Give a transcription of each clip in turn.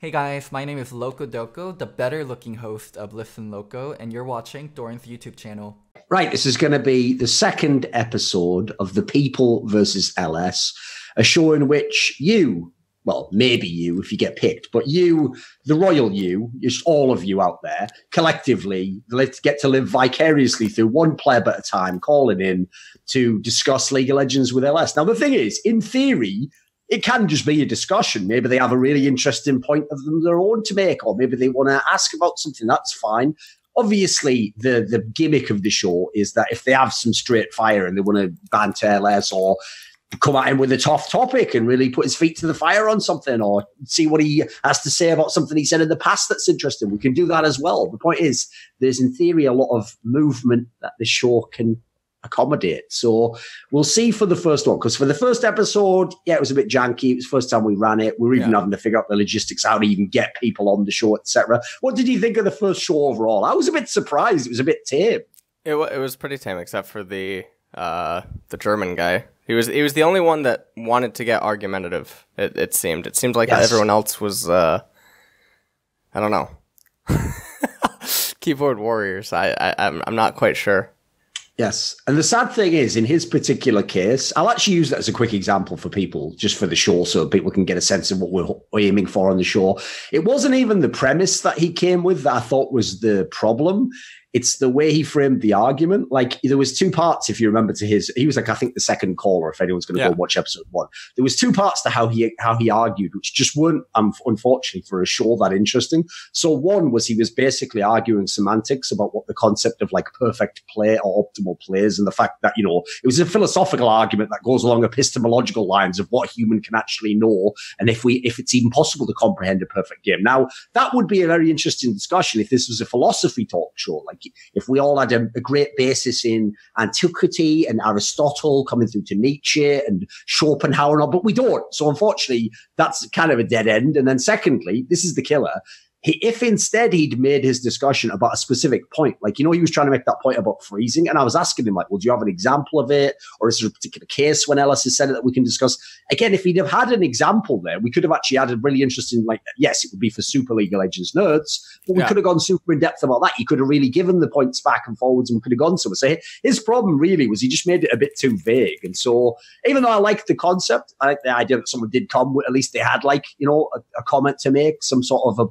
Hey guys, my name is Loco Doko, the better looking host of Listen Loco, and you're watching Doran's YouTube channel. Right, this is going to be the second episode of The People versus LS, a show in which you, well, maybe you if you get picked, but you, the royal you, just all of you out there, collectively, let's get to live vicariously through one pleb at a time, calling in to discuss League of Legends with LS. Now, the thing is, in theory, it can just be a discussion. Maybe they have a really interesting point of their own to make, or maybe they want to ask about something. That's fine. Obviously, the gimmick of the show is that if they have some straight fire and they want to banter LS or come at him with a tough topic and really put his feet to the fire on something or see what he has to say about something he said in the past that's interesting, we can do that as well. The point is, there's in theory a lot of movement that the show can accommodate. So we'll see for the first one, because for the first episode, yeah, it was a bit janky. It was the first time we ran it. We were even having to figure out the logistics, how to even get people on the show, etc. What did you think of the first show overall? I was a bit surprised. It was a bit tame. It was pretty tame, except for the German guy. He was the only one that wanted to get argumentative. It seemed like everyone else was I don't know, keyboard warriors. I'm not quite sure. Yes. And the sad thing is, in his particular case, I'll actually use that as a quick example for people, just for the show, so people can get a sense of what we're aiming for on the show. It wasn't even the premise that he came with that I thought was the problem. It's the way he framed the argument. Like, there was two parts, if you remember, to his. He was like, I think, the second caller, if anyone's going to go watch episode 1. There was two parts to how he argued, which just weren't, unfortunately, for a show that interesting. So one was he was basically arguing semantics about what the concept of like perfect play or optimal play is, and the fact that, you know, it was a philosophical argument that goes along epistemological lines of what a human can actually know, and if it's even possible to comprehend a perfect game. Now, that would be a very interesting discussion if this was a philosophy talk show. Like, if we all had a great basis in antiquity and Aristotle coming through to Nietzsche and Schopenhauer, but we don't. So unfortunately, that's kind of a dead end. And then secondly, this is the killer. If instead he'd made his discussion about a specific point, like, you know, he was trying to make that point about freezing, and I was asking him, like, well, do you have an example of it? Or is there a particular case when Ellis has said it that we can discuss? Again, if he'd have had an example there, we could have actually had a really interesting, like, yes, it would be for Super League of Legends nerds, but we could have gone super in depth about that. He could have really given the points back and forwards and we could have gone somewhere. So his problem really was he just made it a bit too vague. And so even though I like the concept, I like the idea that someone did come with, at least they had, like, you know, a comment to make, some sort of a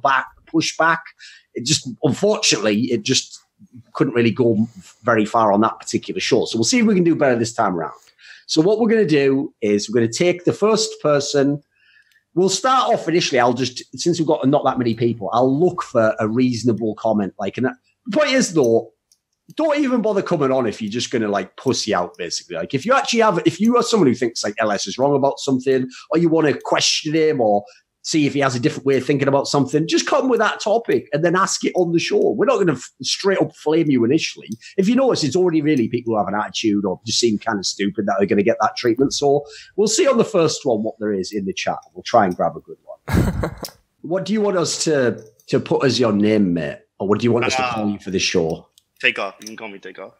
pushback. It just, unfortunately, it just couldn't really go very far on that particular show. So we'll see if we can do better this time around. So what we're going to do is we're going to take the first person. We'll start off initially. Since we've got not that many people, I'll look for a reasonable comment. Like, and the point is, though, don't even bother coming on if you're just going to, like, pussy out, basically. Like, if you are someone who thinks, like, LS is wrong about something, or you want to question him or see if he has a different way of thinking about something, just come with that topic and then ask it on the show. We're not going to straight up flame you initially. If you notice, it's already really people who have an attitude or just seem kind of stupid that are going to get that treatment. So we'll see on the first one what there is in the chat. We'll try and grab a good one. What do you want us to put as your name, mate? Or what do you want us to call you for this show? Takeoff. You can call me Takeoff.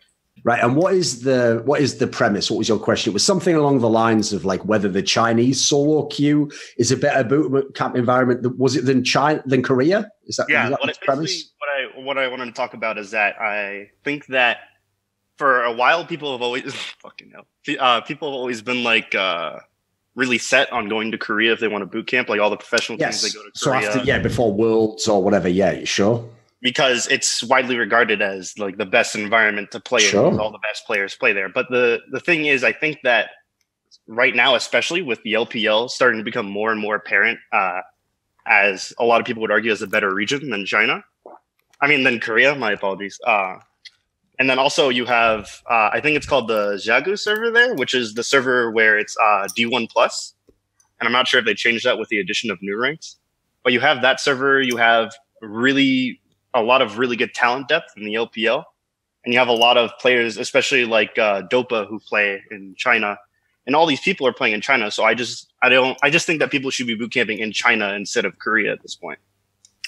Right, and what is the premise? What was your question? It was something along the lines of, like, whether the Chinese solo queue is a better boot camp environment. Was it than Korea? Is that the premise? What I wanted to talk about is that I think that for a while people have always people have always been like really set on going to Korea if they want a boot camp. Like, all the professional teams, they go to Korea. So before Worlds or whatever. Yeah, you sure? Because it's widely regarded as, like, the best environment to play in, because all the best players play there. But the thing is, I think that right now, especially with the LPL starting to become more and more apparent, as a lot of people would argue as a better region than than Korea, my apologies. And then also you have, I think it's called the Jagu server there, which is the server where it's D1+. And I'm not sure if they changed that with the addition of new ranks. But you have that server, you have a lot of really good talent depth in the LPL. And you have a lot of players, especially like Dopa, who play in China. And all these people are playing in China. So I just think that people should be boot camping in China instead of Korea at this point.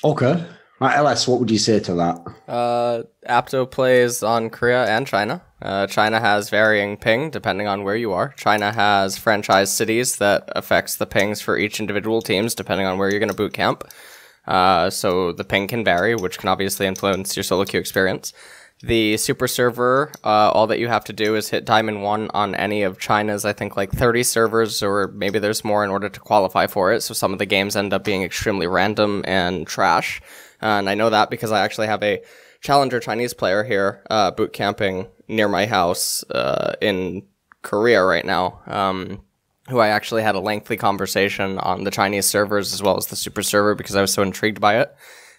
Okay. Right, LS, what would you say to that? Apto plays on Korea and China. China has varying ping depending on where you are. China has franchise cities that affects the pings for each individual teams depending on where you're going to boot camp. So the ping can vary, which can obviously influence your solo queue experience. The super server, all that you have to do is hit Diamond 1 on any of China's, I think, like 30 servers, or maybe there's more in order to qualify for it. So some of the games end up being extremely random and trash. And I know that because I actually have a challenger Chinese player here, boot camping near my house in Korea right now, who I actually had a lengthy conversation on the Chinese servers as well as the super server because I was so intrigued by it.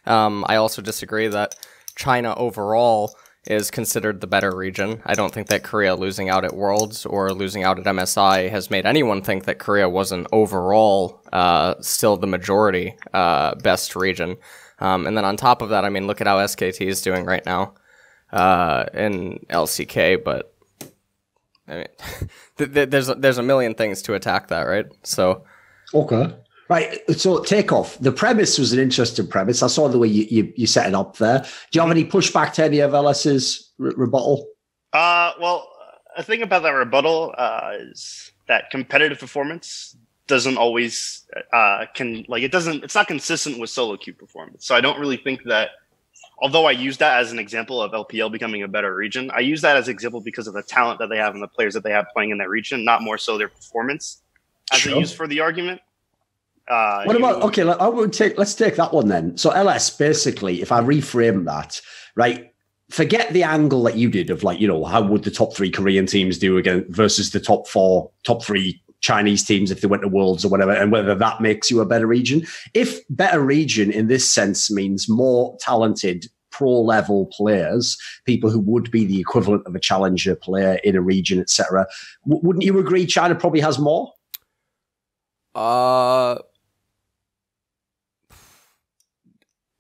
I also disagree that China overall is considered the better region. I don't think that Korea losing out at Worlds or losing out at MSI has made anyone think that Korea wasn't overall still the majority best region. And then on top of that, I mean, look at how SKT is doing right now in LCK, but I mean, there's a million things to attack that, right? So okay. Right, so Takeoff, the premise was an interesting premise. I saw the way you set it up there. Do you have any pushback to any of LS's rebuttal? Well, a thing about that rebuttal is that competitive performance doesn't always it's not consistent with solo queue performance. So I don't really think that, although I use that as an example of LPL becoming a better region, I use that as an example because of the talent that they have and the players that they have playing in that region, not more so their performance as a use for the argument. What about, okay, let's take that one then. So LS, basically, if I reframe that, right, forget the angle that you did of like, you know, how would the top 3 Korean teams do again versus the top 3 Chinese teams if they went to Worlds or whatever, and whether that makes you a better region. If better region in this sense means more talented pro-level players, people who would be the equivalent of a challenger player in a region, etc., wouldn't you agree China probably has more?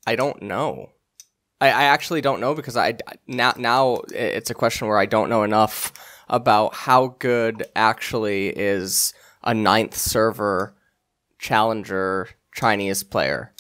I don't know. I actually don't know because now it's a question where I don't know enough about how good actually is a 9th server challenger Chinese player.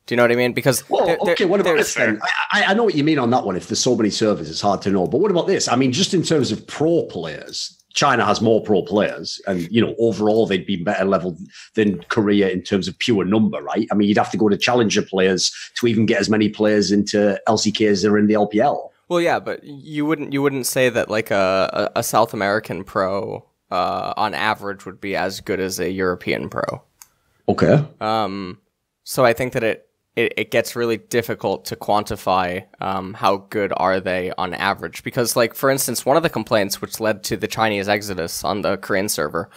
Do you know what I mean? Because what about this then? I know what you mean on that one. If there's so many servers, it's hard to know. But what about this? I mean, just in terms of pro players, China has more pro players, and you know, overall they'd be better leveled than Korea in terms of pure number, right? I mean, you'd have to go to challenger players to even get as many players into LCK as there are in the LPL. Well, yeah, but you wouldn't say that like a South American pro on average would be as good as a European pro. Okay. So I think that it gets really difficult to quantify how good are they on average. Because, like, for instance, one of the complaints which led to the Chinese exodus on the Korean server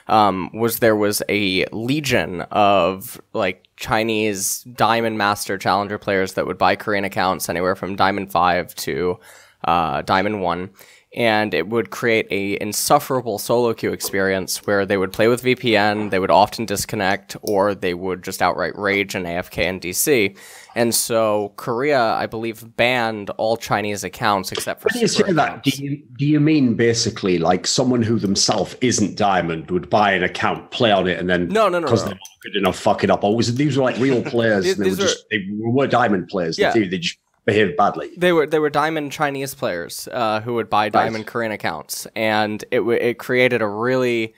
was there was a legion of, like, Chinese Diamond Master Challenger players that would buy Korean accounts anywhere from Diamond 5 to Diamond 1. And it would create a insufferable solo queue experience where they would play with VPN, they would often disconnect, or they would just outright rage in AFK and DC. And so Korea, I believe, banned all Chinese accounts except for. When you say that, do you mean basically like someone who themselves isn't Diamond would buy an account, play on it, and then because they're not good enough, fuck it up? Or these were like real players? And they were Diamond players. Yeah. They just behaved badly. They were Diamond Chinese players who would buy Diamond Korean accounts, and it created a really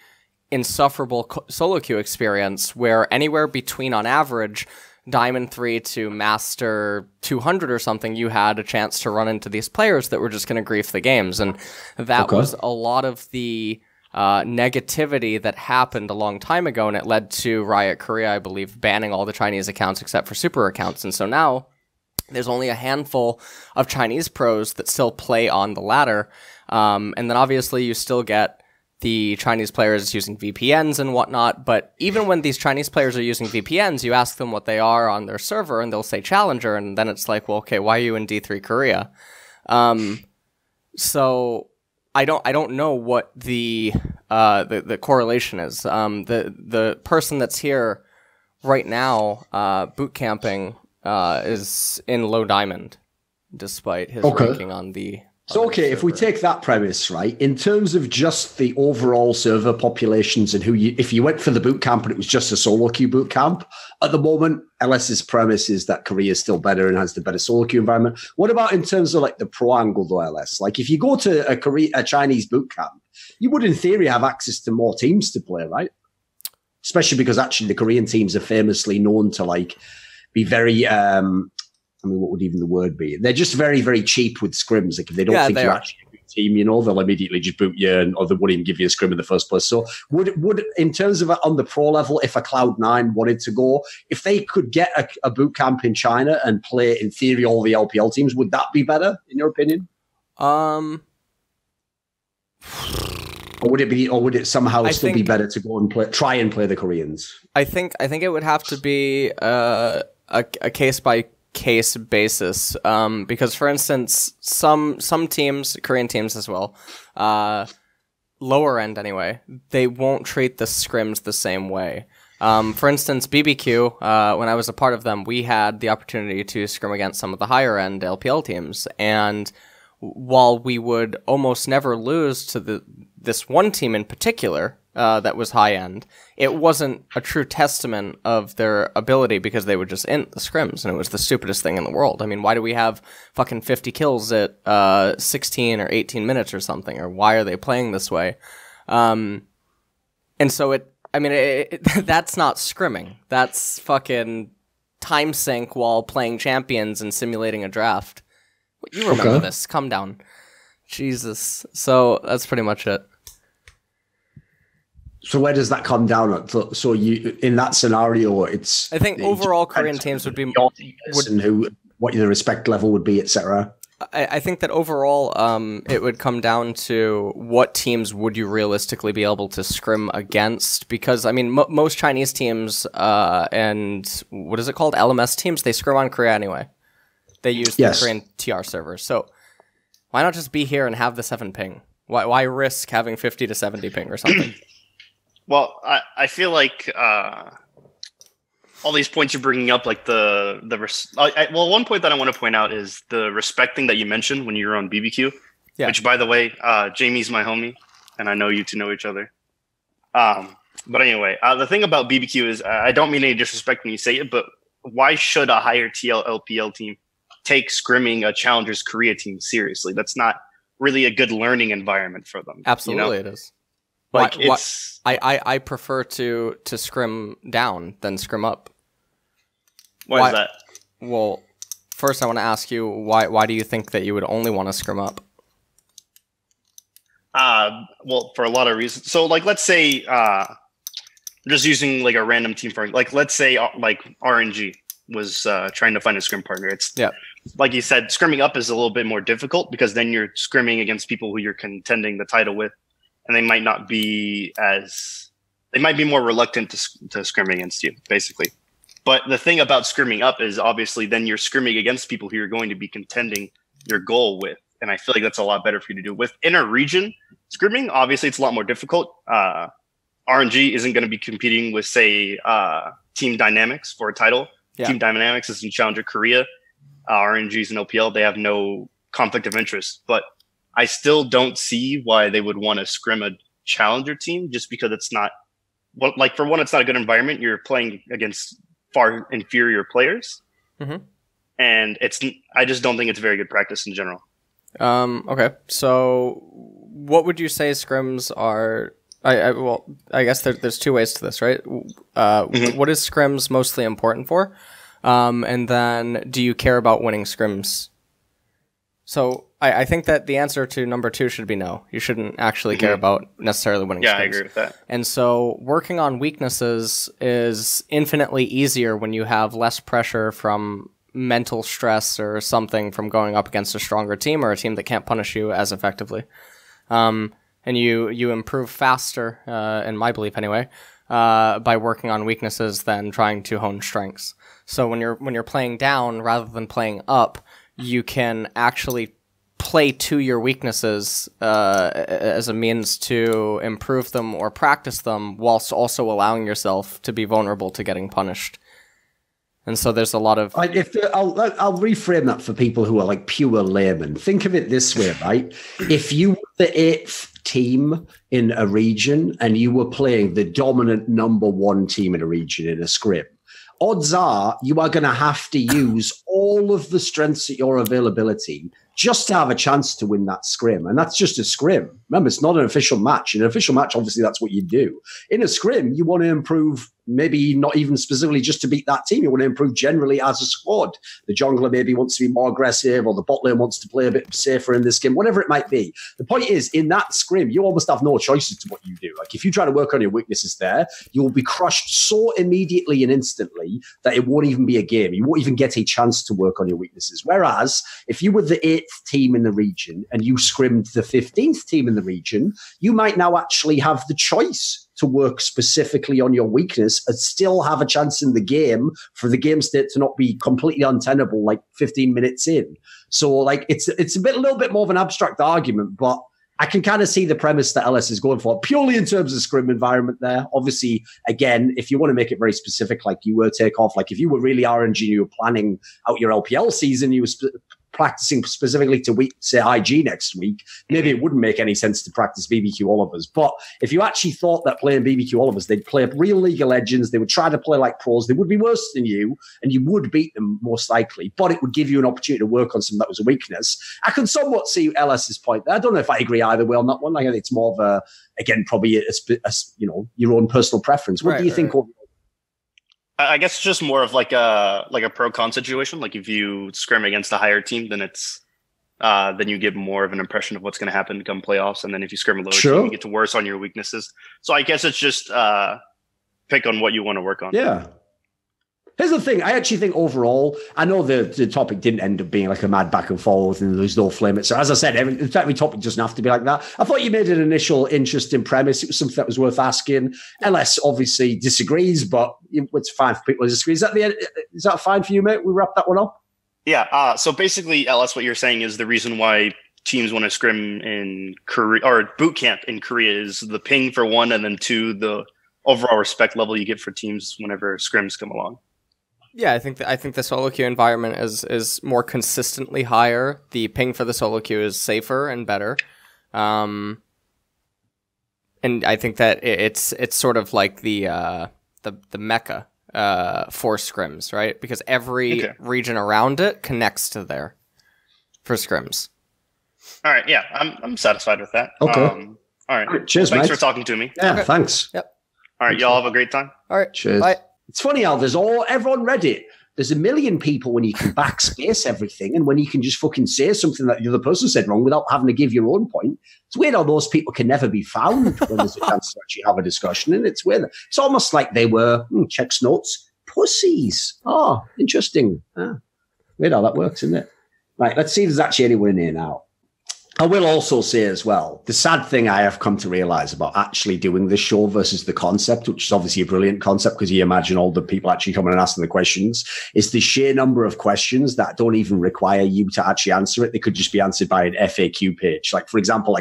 insufferable solo queue experience where anywhere between, on average, Diamond 3 to Master 200 or something, you had a chance to run into these players that were just going to grief the games, and that was a lot of the negativity that happened a long time ago, and it led to Riot Korea, I believe, banning all the Chinese accounts except for super accounts, and so now there's only a handful of Chinese pros that still play on the ladder. And then obviously you still get the Chinese players using VPNs and whatnot. But even when these Chinese players are using VPNs, you ask them what they are on their server and they'll say Challenger. And then it's like, well, okay, why are you in D3 Korea? So I don't know what the correlation is. The person that's here right now, boot camping, is in low diamond, despite his ranking on the. So, okay, if we take that premise, right, in terms of just the overall server populations and if you went for the boot camp and it was just a solo queue boot camp, at the moment, LS's premise is that Korea is still better and has the better solo queue environment. What about in terms of like the pro angle, though, LS? Like if you go to a Chinese boot camp, you would in theory have access to more teams to play, right? Especially because actually the Korean teams are famously known to like be very. I mean, what would even the word be? They're just very, very cheap with scrims. Like if they don't think you're actually a good team, you know, they'll immediately just boot you, or they wouldn't even give you a scrim in the first place. So would in terms of on the pro level, if a Cloud9 wanted to go, if they could get a boot camp in China and play in theory all the LPL teams, would that be better in your opinion? Or would it somehow still be better to go and try and play the Koreans? I think it would have to be a case by case basis, because for instance, some teams, Korean teams as well, lower end anyway, they won't treat the scrims the same way. For instance, BBQ, when I was a part of them, we had the opportunity to scrim against some of the higher end LPL teams, and while we would almost never lose to this one team in particular that was high end, it wasn't a true testament of their ability because they would just int the scrims, and it was the stupidest thing in the world. I mean, why do we have fucking 50 kills at 16 or 18 minutes or something? Or why are they playing this way? And so that's not scrimming. That's fucking time sink while playing champions and simulating a draft. You remember this. Calm down. Jesus. So that's pretty much it. So where does that come down at? So you, in that scenario, it's... I think overall Korean teams would be... and what the respect level would be, etc. I think that overall it would come down to what teams would you realistically be able to scrim against, because, I mean, most Chinese teams and what is it called? LMS teams, they scrim on Korea anyway. They use the Korean TR servers. So why not just be here and have the 7 ping? Why risk having 50 to 70 ping or something? Well, I feel like all these points you're bringing up, like one point that I want to point out is the respecting that you mentioned when you were on BBQ, which, by the way, Jamie's my homie, and I know you two know each other. But anyway, the thing about BBQ is I don't mean any disrespect when you say it, but why should a higher TL LPL team take scrimming a Challengers Korea team seriously? That's not really a good learning environment for them. Absolutely, it is. Like I prefer to scrim down than scrim up. Why is that? Well, first I want to ask you why do you think that you would only want to scrim up? Well, for a lot of reasons. So, like, let's say just using like a random team for, like, let's say like RNG was trying to find a scrim partner. It's like you said, scrimming up is a little bit more difficult because then you're scrimming against people who you're contending the title with. And they might not be they might be more reluctant to scrim against you, basically. But the thing about scrimming up is obviously then you're scrimming against people who you're going to be contending your goal with. And I feel like that's a lot better for you to do. With inter-region scrimming, obviously it's a lot more difficult. RNG isn't going to be competing with, say, Team Dynamics for a title. Yeah. Team Dynamics is in Challenger Korea. RNG is in LPL. They have no conflict of interest. But I still don't see why they would want to scrim a challenger team, just because it's not, well, like, for one, it's not a good environment. You're playing against far inferior players. Mm-hmm. And I just don't think it's very good practice in general. Okay. So what would you say scrims are? I guess there's two ways to this, right? Mm-hmm. What is scrims mostly important for? And then do you care about winning scrims? So I think that the answer to number 2 should be no. You shouldn't actually care about necessarily winning scrims. Yeah, I agree with that. And so working on weaknesses is infinitely easier when you have less pressure from mental stress or something from going up against a stronger team or a team that can't punish you as effectively. And you improve faster, in my belief anyway, by working on weaknesses than trying to hone strengths. So when you're playing down rather than playing up, you can actually play to your weaknesses as a means to improve them or practice them, whilst also allowing yourself to be vulnerable to getting punished. And so there's a lot of... I'll reframe that for people who are like pure laymen. Think of it this way, right? If you were the 8th team in a region and you were playing the dominant number 1 team in a region in a scrim, odds are you are going to have to use all of the strengths at your availability just to have a chance to win that scrim. And that's just a scrim. Remember, it's not an official match. In an official match, obviously, that's what you do. In a scrim, you want to improve, maybe not even specifically just to beat that team. You want to improve generally as a squad. The jungler maybe wants to be more aggressive, or the bot lane wants to play a bit safer in this game, whatever it might be. The point is, in that scrim, you almost have no choices to what you do. Like, if you try to work on your weaknesses there, you will be crushed so immediately and instantly that it won't even be a game. You won't even get a chance to work on your weaknesses. Whereas, if you were the 8th team in the region and you scrimmed the 15th team in the region, you might now actually have the choice to work specifically on your weakness and still have a chance in the game for the game state to not be completely untenable like 15 minutes in. So like it's a little bit more of an abstract argument, but I can kind of see the premise that LS is going for purely in terms of scrim environment there. Obviously, again, if you want to make it very specific, like you were Takeoff, like if you were really RNG, you were planning out your LPL season, you were practicing specifically to say IG next week, maybe it wouldn't make any sense to practice BBQ Olivers. But if you actually thought that playing BBQ Olivers, they'd play real League of Legends, they would try to play like pros, they would be worse than you, and you would beat them most likely, but it would give you an opportunity to work on something that was a weakness. I can somewhat see LS's point there. I don't know if I agree either way on that one. I think it's more of a, again, probably a your own personal preference. What do you think? I guess it's just more of like a pro-con situation. Like if you scrim against a higher team, then it's then you get more of an impression of what's going to happen come playoffs. And then if you scrim a lower team, you get to worse on your weaknesses. So I guess it's just pick on what you want to work on. Yeah. Here's the thing. I actually think overall, I know the topic didn't end up being like a mad back and forth and there's no flame. So as I said, every topic doesn't have to be like that. I thought you made an initial interesting premise. It was something that was worth asking. LS obviously disagrees, but it's fine for people to disagree. Is that fine for you, mate? We wrap that one up? Yeah. So basically, LS, what you're saying is the reason why teams want to scrim in Korea or boot camp in Korea is the ping for one, and then two, the overall respect level you get for teams whenever scrims come along. Yeah, I think the solo queue environment is more consistently higher. The ping for the solo queue is safer and better, and I think that it's sort of like the mecca for scrims, right? Because every region around it connects to there for scrims. All right, yeah, I'm satisfied with that. Okay. All right. Cheers, thanks mate. for talking to me. Yeah, thanks. Yep. All right, y'all have a great time. All right. Cheers. Bye. It's funny how everyone read it. There's a million people when you can backspace everything and when you can just fucking say something that the other person said wrong without having to give your own point. It's weird how those people can never be found when there's a chance to actually have a discussion. And it's weird. It's almost like they were, checks notes, pussies. Oh, interesting. Weird how that works, isn't it? Right, let's see if there's actually anyone in here now. I will also say as well, the sad thing I have come to realize about actually doing this show versus the concept, which is obviously a brilliant concept because you imagine all the people actually coming and asking the questions, is the sheer number of questions that don't even require you to actually answer it. They could just be answered by an FAQ page. Like, for example,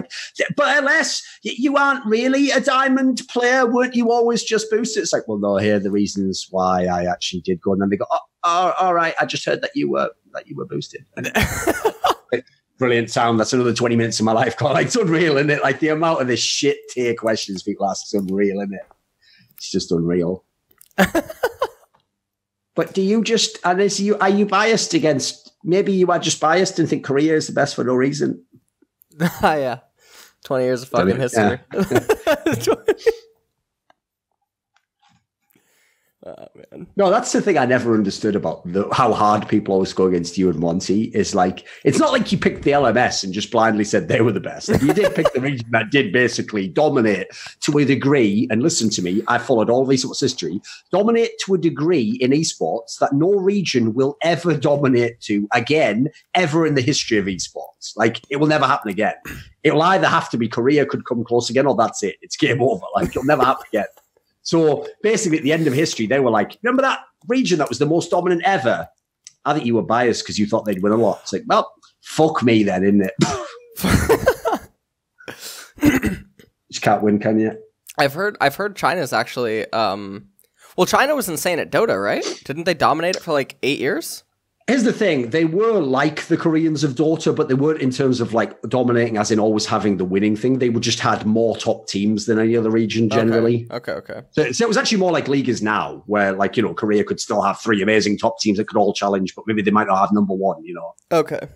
but LS, you aren't really a diamond player. Weren't you always just boosted? It's like, well, no, here are the reasons why I actually did go. And then they go, oh, all right, I just heard that you were boosted. Brilliant sound. That's another 20 minutes of my life. Like, it's unreal, isn't it? Like the amount of the shit tier questions people ask is unreal, isn't it? It's just unreal. But do you just, are you biased against, maybe you are just biased and think Korea is the best for no reason? Yeah. 20 years of fucking history. Yeah. Oh, man. No, that's the thing I never understood about how hard people always go against you and Monty is like, it's not like you picked the LMS and just blindly said they were the best. You did pick the region that did basically dominate to a degree, and listen to me, I followed all of esports history, dominate to a degree in esports that no region will ever dominate to again, ever in the history of esports. Like, it will never happen again. It will either have to be Korea could come close again, or that's it. It's game over. Like, it'll never happen again. So basically, at the end of history, they were like, remember that region that was the most dominant ever? I think you were biased because you thought they'd win a lot. It's like, well, fuck me then, isn't it? Just can't win, can you? I've heard China's actually well, China was insane at Dota, right? Didn't they dominate it for like 8 years? Here's the thing. They were like the Koreans of Dota, but they weren't in terms of like dominating, as in always having the winning thing. They would just had more top teams than any other region generally. Okay. So it was actually more like League is now, where like, you know, Korea could still have 3 amazing top teams that could all challenge, but maybe they might not have number 1, you know. Okay.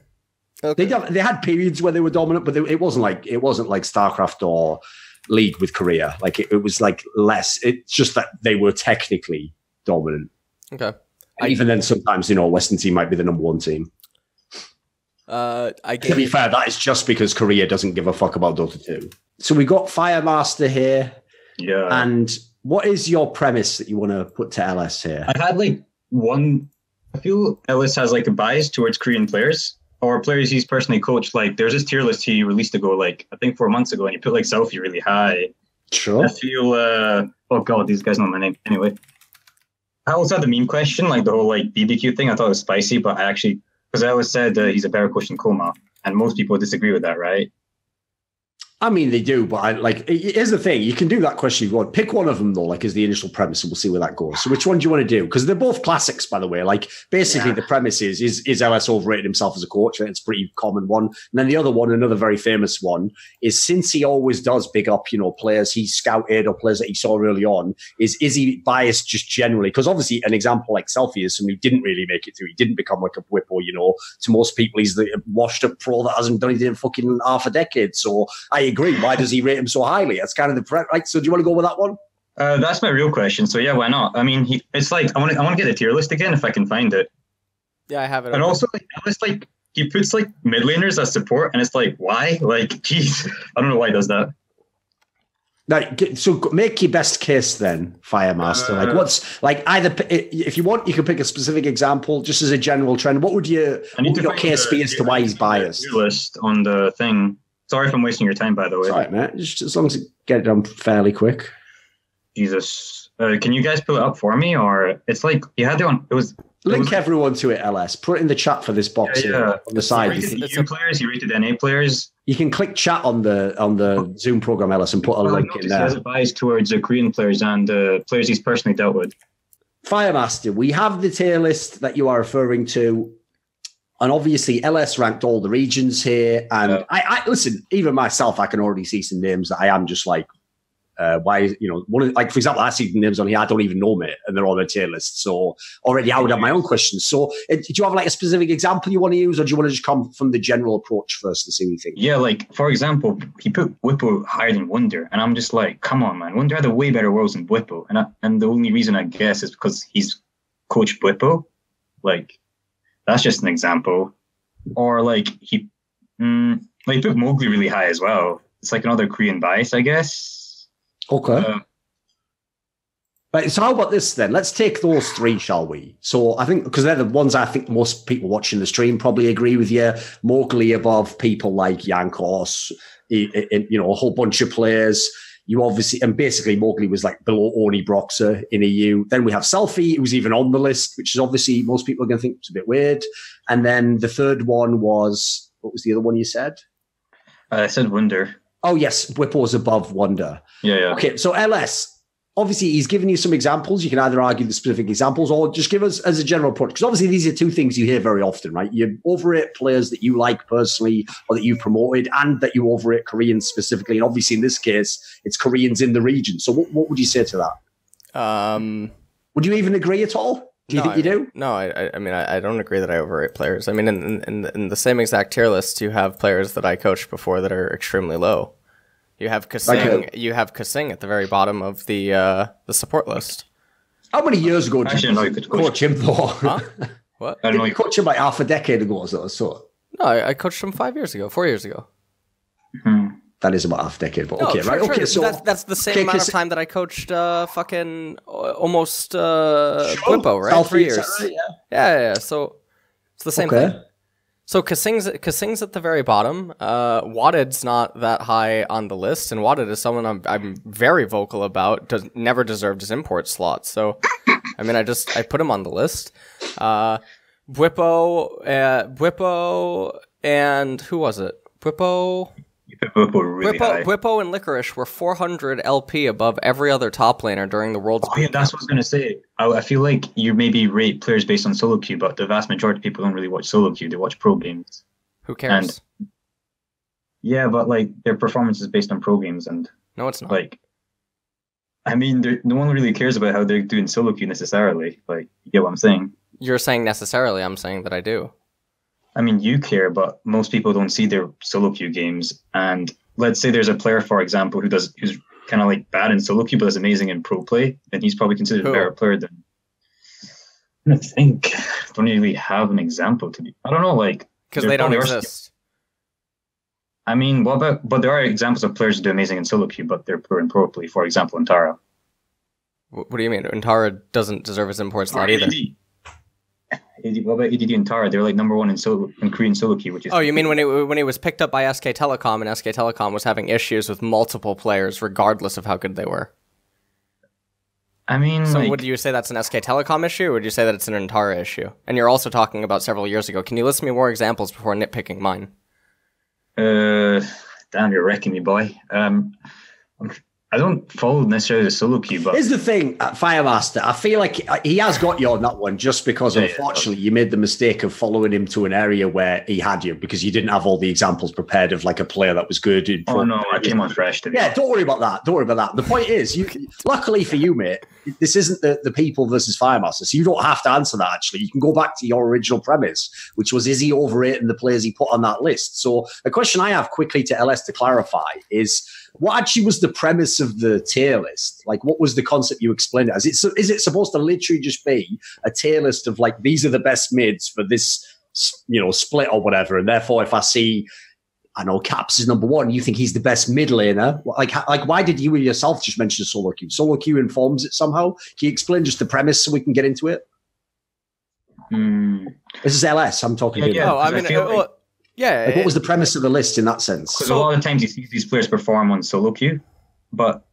They had periods where they were dominant, but it wasn't like StarCraft or League with Korea. Like it was like less. It's just that they were technically dominant. Okay. Even then, sometimes, you know, a Western team might be the number 1 team. To be fair, that is just because Korea doesn't give a fuck about Dota 2. So we got Firemaster here. Yeah. And what is your premise that you want to put to LS here? I had like I feel LS has like a bias towards Korean players or players he's personally coached. Like there's this tier list he released ago, like I think 4 months ago, and he put like Selfie really high. Sure. I feel, oh God, these guys know my name. Anyway. I also had the meme question, like the whole like BBQ thing. I thought it was spicy, but because I always said he's a better coach than Chi Mao, and most people disagree with that, right? I mean, they do, but here's the thing. You can do that question if you want. Pick one of them, though, like as the initial premise, and we'll see where that goes. So which one do you want to do? Because they're both classics, by the way. Like, basically, the premise is LS overrated himself as a coach? I think it's a pretty common one. And then the other one, another very famous one, is since he always does big up, you know, players he scouted or players that he saw early on, is he biased just generally? Because obviously, an example like Selfie is somebody who didn't really make it through. He didn't become like a Whippo, you know. To most people, he's the washed-up pro that hasn't done anything in fucking half a decade. So I agree. Why does he rate him so highly? That's kind of the right. So do you want to go with that one? That's my real question. So yeah, why not? I mean, it's like I want to get a tier list again if I can find it. Yeah, I have it. And also, it's like he puts like mid laners as support, and it's like why? Like, geez, I don't know why he does that. So make your best case then, Firemaster. Like what's like either if you want, you can pick a specific example just as a general trend. What would your case be as to why he's biased? Tier list on the thing. Sorry if I'm wasting your time, by the way. Sorry, mate. Just as long as you get it done fairly quick. Jesus. Can you guys pull it up for me? Or it's like, you had it on, Link everyone to it, LS. Put it in the chat for this box here on the side. He rated EU players, he rated NA players. You can click chat on the Zoom program, LS, and put a link in there. He has a bias towards Korean players and players he's personally dealt with. Firemaster, we have the tier list that you are referring to. And obviously, LS ranked all the regions here. And I listen, even myself, I can already see some names that I am just like, why, you know, for example, I see the names on here I don't even know, mate, and they're on the tier list. So already I would have my own questions. So do you have like a specific example you want to use, or do you want to just come from the general approach first and see what you think? Yeah, like, for example, he put Whippo higher than Wunder. And I'm just like, come on, man. Wunder had a way better worlds than Whippo. And the only reason I guess is because he's coached Whippo. Like, that's just an example. Or like he put Mowgli really high as well. It's like another Korean bias, I guess. Okay. Right, so how about this then? Let's take those 3, shall we? So I think, because they're the ones I think most people watching the stream probably agree with you. Mowgli above people like Yankos, you know, a whole bunch of players. You obviously, and basically Mowgli was like below Oni Broxer in EU. Then we have Selfie, who was even on the list, which is obviously most people are going to think it's a bit weird. And then the third one was, what was the other one you said? I said Wunder. Oh, yes, Whippo's above Wunder. Yeah. Okay, so LS, obviously he's given you some examples. You can either argue the specific examples or just give us as a general approach. Because obviously these are 2 things you hear very often, right? You overrate players that you like personally or that you've promoted, and that you overrate Koreans specifically. And obviously in this case, it's Koreans in the region. So what would you say to that? Would you even agree at all? Do you think you do? No, I mean, I don't agree that I overrate players. I mean, in the same exact tier list, you have players that I coached before that are extremely low. You have Kasing at the very bottom of the support list. How many years ago did you coach him for? Huh? What? I don't know. You coached him like half a decade ago or so. No, I coached him 4 years ago. That is about half a decade, but no, okay, right? Sure. Okay, so that's the same amount of time that I coached fucking almost Whippo, right? 3 years. Right? Yeah. So it's the same thing. So Kasing's at the very bottom. Watted's not that high on the list, and Watted is someone I'm very vocal about. Never deserved his import slot. So, I mean, I put him on the list. Whippo, and who was it? Whippo. You put Whippo really high. Whippo and Licorice were 400 LP above every other top laner during the World's Oh yeah, that's what I was gonna say. I feel like you maybe rate players based on solo queue, but the vast majority of people don't really watch solo queue. They watch pro games. Who cares? Yeah, but like their performance is based on pro games, and no, it's not. Like, I mean, no one really cares about how they're doing solo queue necessarily. Like, you get what I'm saying? You're saying necessarily. I'm saying that I do. I mean, you care, but most people don't see their solo queue games. And let's say there's a player, for example, who's kind of like bad in solo queue, but is amazing in pro play, then he's probably considered a better player than. I think I don't really have an example to be. I don't know, like because they don't exist. I mean, but there are examples of players who do amazing in solo queue, but they're poor in pro play. For example, Antara. What do you mean? Antara doesn't deserve his import slot either. What about ADD and Tara? They're like #1 in Korean solo queue, which is. Oh, you mean when he was picked up by SK Telecom, and SK Telecom was having issues with multiple players, regardless of how good they were. I mean, so would you say that's an SK Telecom issue, or would you say that it's an Antara issue? And you're also talking about several years ago. Can you list me more examples before nitpicking mine? Damn, you're wrecking me, boy. I don't follow necessarily the solo queue, but here's the thing, Firemaster. I feel like he has got you on that one just because, unfortunately, you made the mistake of following him to an area where he had you because you didn't have all the examples prepared of like a player that was good. Oh no, I came on fresh. Yeah, don't worry about that. Don't worry about that. The point is, luckily for you, mate, this isn't the people versus Firemaster, so you don't have to answer that. Actually, you can go back to your original premise, which was: is he overrating the players he put on that list? So, a question I have quickly to LS to clarify is: what actually was the premise of the tier list? Like, what was the concept you explained? Is it supposed to literally just be a tier list of like, these are the best mids for this, split or whatever? And therefore, if I see, I know Caps is #1, you think he's the best mid laner. Like, why did you yourself just mention solo queue? Solo queue informs it somehow. Can you explain just the premise so we can get into it? This is LS. I'm talking to. Yeah. Oh, I mean, yeah. Like, what was the premise of the list in that sense? Because a lot of times you see these players perform on solo queue, but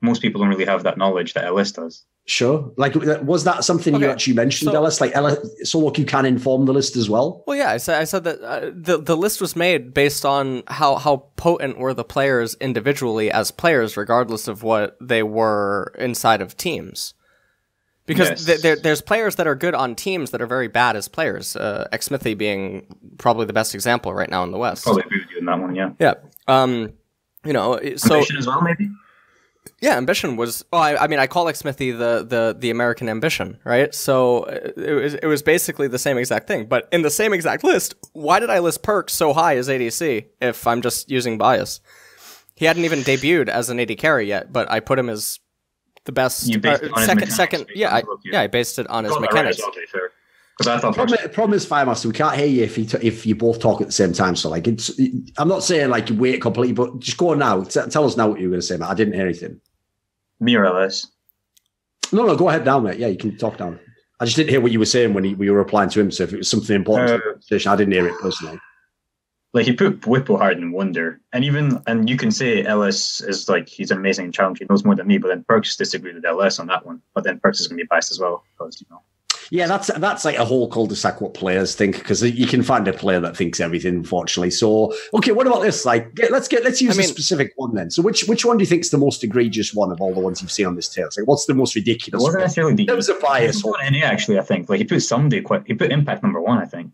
most people don't really have that knowledge that LS does. Sure. Like, was that something you actually mentioned, LS? Like, solo queue can inform the list as well? Well, yeah. I said that the list was made based on how potent were the players individually as players, regardless of what they were inside of teams. Because there's players that are good on teams that are very bad as players. Xmithy being probably the best example right now in the West. Probably agree with you on that one, yeah. Yeah. So Ambition as well, maybe. Yeah, Ambition was. Oh, I call Xmithy the American Ambition, right? So it was basically the same exact thing. But in the same exact list, why did I list Perks so high as ADC if I'm just using bias? He hadn't even debuted as an AD carry yet, but I put him as the best. You based it on second. Yeah, I based it on his mechanics. The problem is, Firemaster, we can't hear you if you both talk at the same time. So, like, I'm not saying like you wait completely, but just go on now. Tell us now what you were going to say, mate. I didn't hear anything. Me or LS? No, go ahead now, mate. Yeah, you can talk now. I just didn't hear what you were saying when we were replying to him. So if it was something important to the conversation, I didn't hear it personally. Like, he put Whippo hard in Wonder, and you can say LS is like, he's an amazing challenge. He knows more than me, but then Perks disagreed with LS on that one. But then Perks is going to be biased as well, because Yeah, that's like a whole cul-de-sac what players think, because you can find a player that thinks everything, unfortunately. So, okay, what about this? Like, let's use a specific one then. So, which one do you think is the most egregious one of all the ones you've seen on this tier? Like, what's the most ridiculous? It wasn't necessarily the. There was a bias one. Actually, I think like he put he put Impact #1, I think.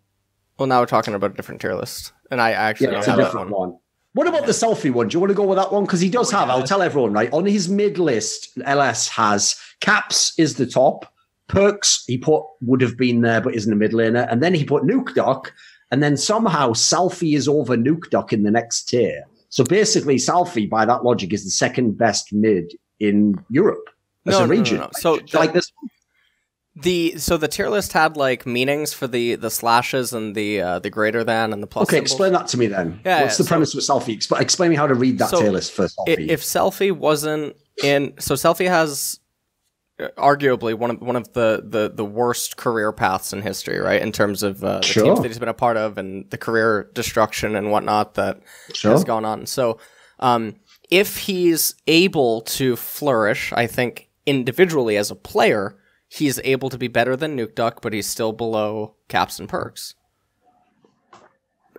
Well, now we're talking about a different tier list, and I actually don't it's have a different that one. What about the Selfie one? Do you want to go with that one? Because he does have. I'll tell everyone, right, on his mid list, LS has Caps is the top. Perks, he would have been there, but isn't a mid laner. And then he put NateDOhDoubleG, and then somehow Selfie is over NateDOhDoubleG in the next tier. So basically, Selfie, by that logic, is the second best mid in Europe as a region. No. So like this. So the tier list had like meanings for the slashes and the greater than and the plus. Okay, symbols. Explain that to me then. Yeah, What's the premise with Selfie? Explain me how to read that tier list for Selfie. If Selfie wasn't in, so Selfie has arguably one of the worst career paths in history, right? In terms of the teams that he's been a part of and the career destruction and whatnot that has gone on. So if he's able to flourish, I think individually as a player, he's able to be better than NateDOhDoubleG, but he's still below Caps and Perks.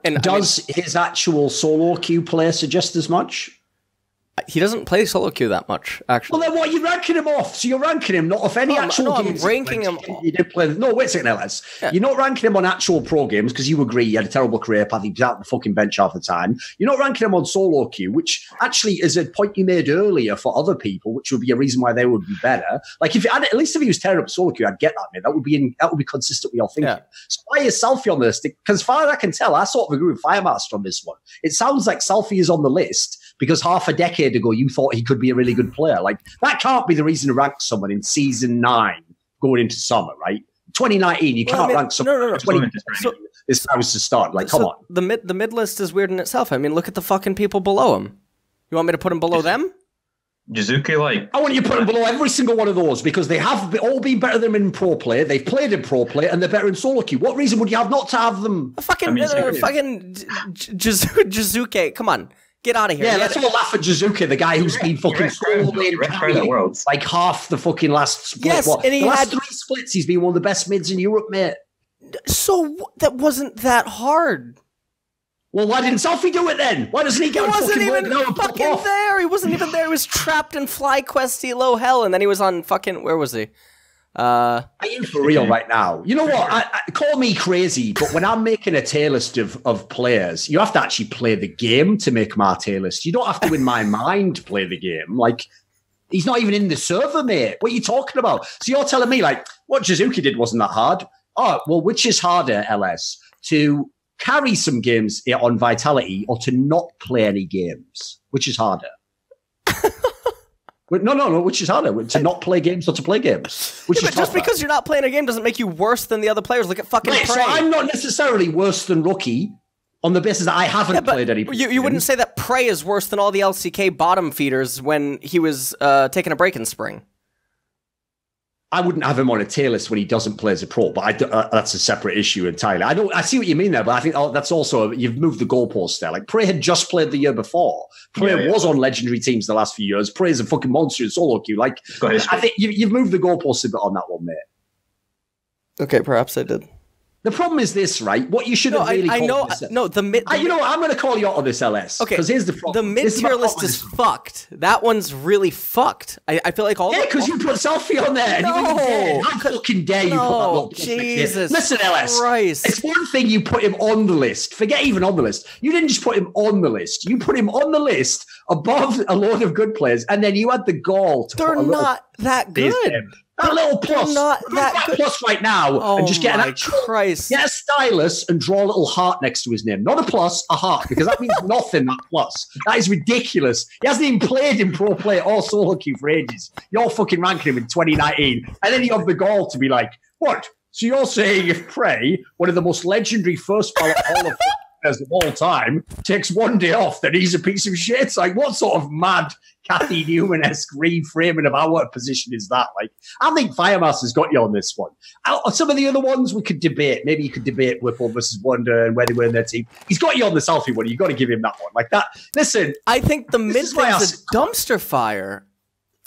And does his actual solo queue play suggest as much? He doesn't play solo queue that much, actually. Well, then what are you ranking him off? So you're ranking him not off any actual games. I'm ranking him. You didn't play. No, wait a second, Ellis. Yeah. You're not ranking him on actual pro games because you agree he had a terrible career path. He was out on the fucking bench half the time. You're not ranking him on solo queue, which actually is a point you made earlier for other people, which would be a reason why they would be better. Like if at least if he was tearing up solo queue, I'd get that, mate. That would be consistent with your thinking. Yeah. So why is Selfie on this? Because as far as I can tell, I sort of agree with Firemaster on this one. It sounds like Selfie is on the list because half a decade ago you thought he could be a really good player. Like that can't be the reason to rank someone in season 9 going into summer, right? 2019, you can't rank someone. No. This was to start. Like, come on. The mid list is weird in itself. I mean, look at the fucking people below him. You want me to put him below them? Jizuki, like... I want you to put him below every single one of those because they have all been better than him in pro play. They've played in pro play and they're better in solo queue. What reason would you have not to have them? Jizuki, come on. Get out of here. Yeah, let's all laugh at Jizuki, the guy who's been fucking solo-lane like half the fucking last split. Yes, and the last 3 splits, he's been one of the best mids in Europe, mate. So that wasn't that hard. Well, why didn't Selfie do it then? Why doesn't he get fucking there? He wasn't even there. He was trapped in FlyQuest low hell, and then he was on fucking... Where was he? Are you for real right now? You know what? I call me crazy, but when I'm making a tier list of players, you have to actually play the game to make my tier list. You don't have to, in my mind, play the game. Like, he's not even in the server, mate. What are you talking about? So you're telling me, like, what Jizuki did wasn't that hard? Oh, well, which is harder, LS? To carry some games on Vitality or to not play any games? Which is harder? No. Which is harder? To not play games or to play games? But just because you're not playing a game doesn't make you worse than the other players. Look at fucking Prey. So I'm not necessarily worse than Rookie on the basis that I haven't played any. You wouldn't say that Prey is worse than all the LCK bottom feeders when he was taking a break in spring. I wouldn't have him on a tier list when he doesn't play as a pro, but that's a separate issue entirely. I see what you mean there, but I think that's also, you've moved the goalpost there. Like, Prey had just played the year before. Prey was on legendary teams the last few years. Prey is a fucking monster in solo queue. Like, I think you've moved the goalpost a bit on that one, mate. Okay, perhaps I did. The problem is this, right? What you should have really called this. No, the mid... you know what? I'm going to call you out on this, LS. Okay. Because here's the problem. The mid-tier list is fucked. That one's really fucked. I feel like all... Yeah, because you put Selfie on there. No. How fucking dare you put that little... Jesus Listen, LS. Christ. It's one thing you put him on the list. Forget even on the list. You didn't just put him on the list. You put him on the list above a load of good players, and then you had the gall to They're put a not that good. A little plus. They're not that good. Plus right now, and just get get a stylus and draw a little heart next to his name. Not a plus, a heart, because that means nothing, that plus. That is ridiculous. He hasn't even played in pro play or solo queue for ages. You're fucking ranking him in 2019. And then you have the gall to be like, what? So you're saying if Prey, one of the most legendary first ballot Hall of Famers of all time, takes one day off, then he's a piece of shit? It's like, what sort of mad Kathy Newman-esque reframing of our position is that? Like, I think Firemaster's got you on this one. Some of the other ones we could debate. Maybe you could debate Whipple versus Wonder and where they were in their team. He's got you on the Selfie one. You've got to give him that one. Like that. Listen. I think the mid is a dumpster fire.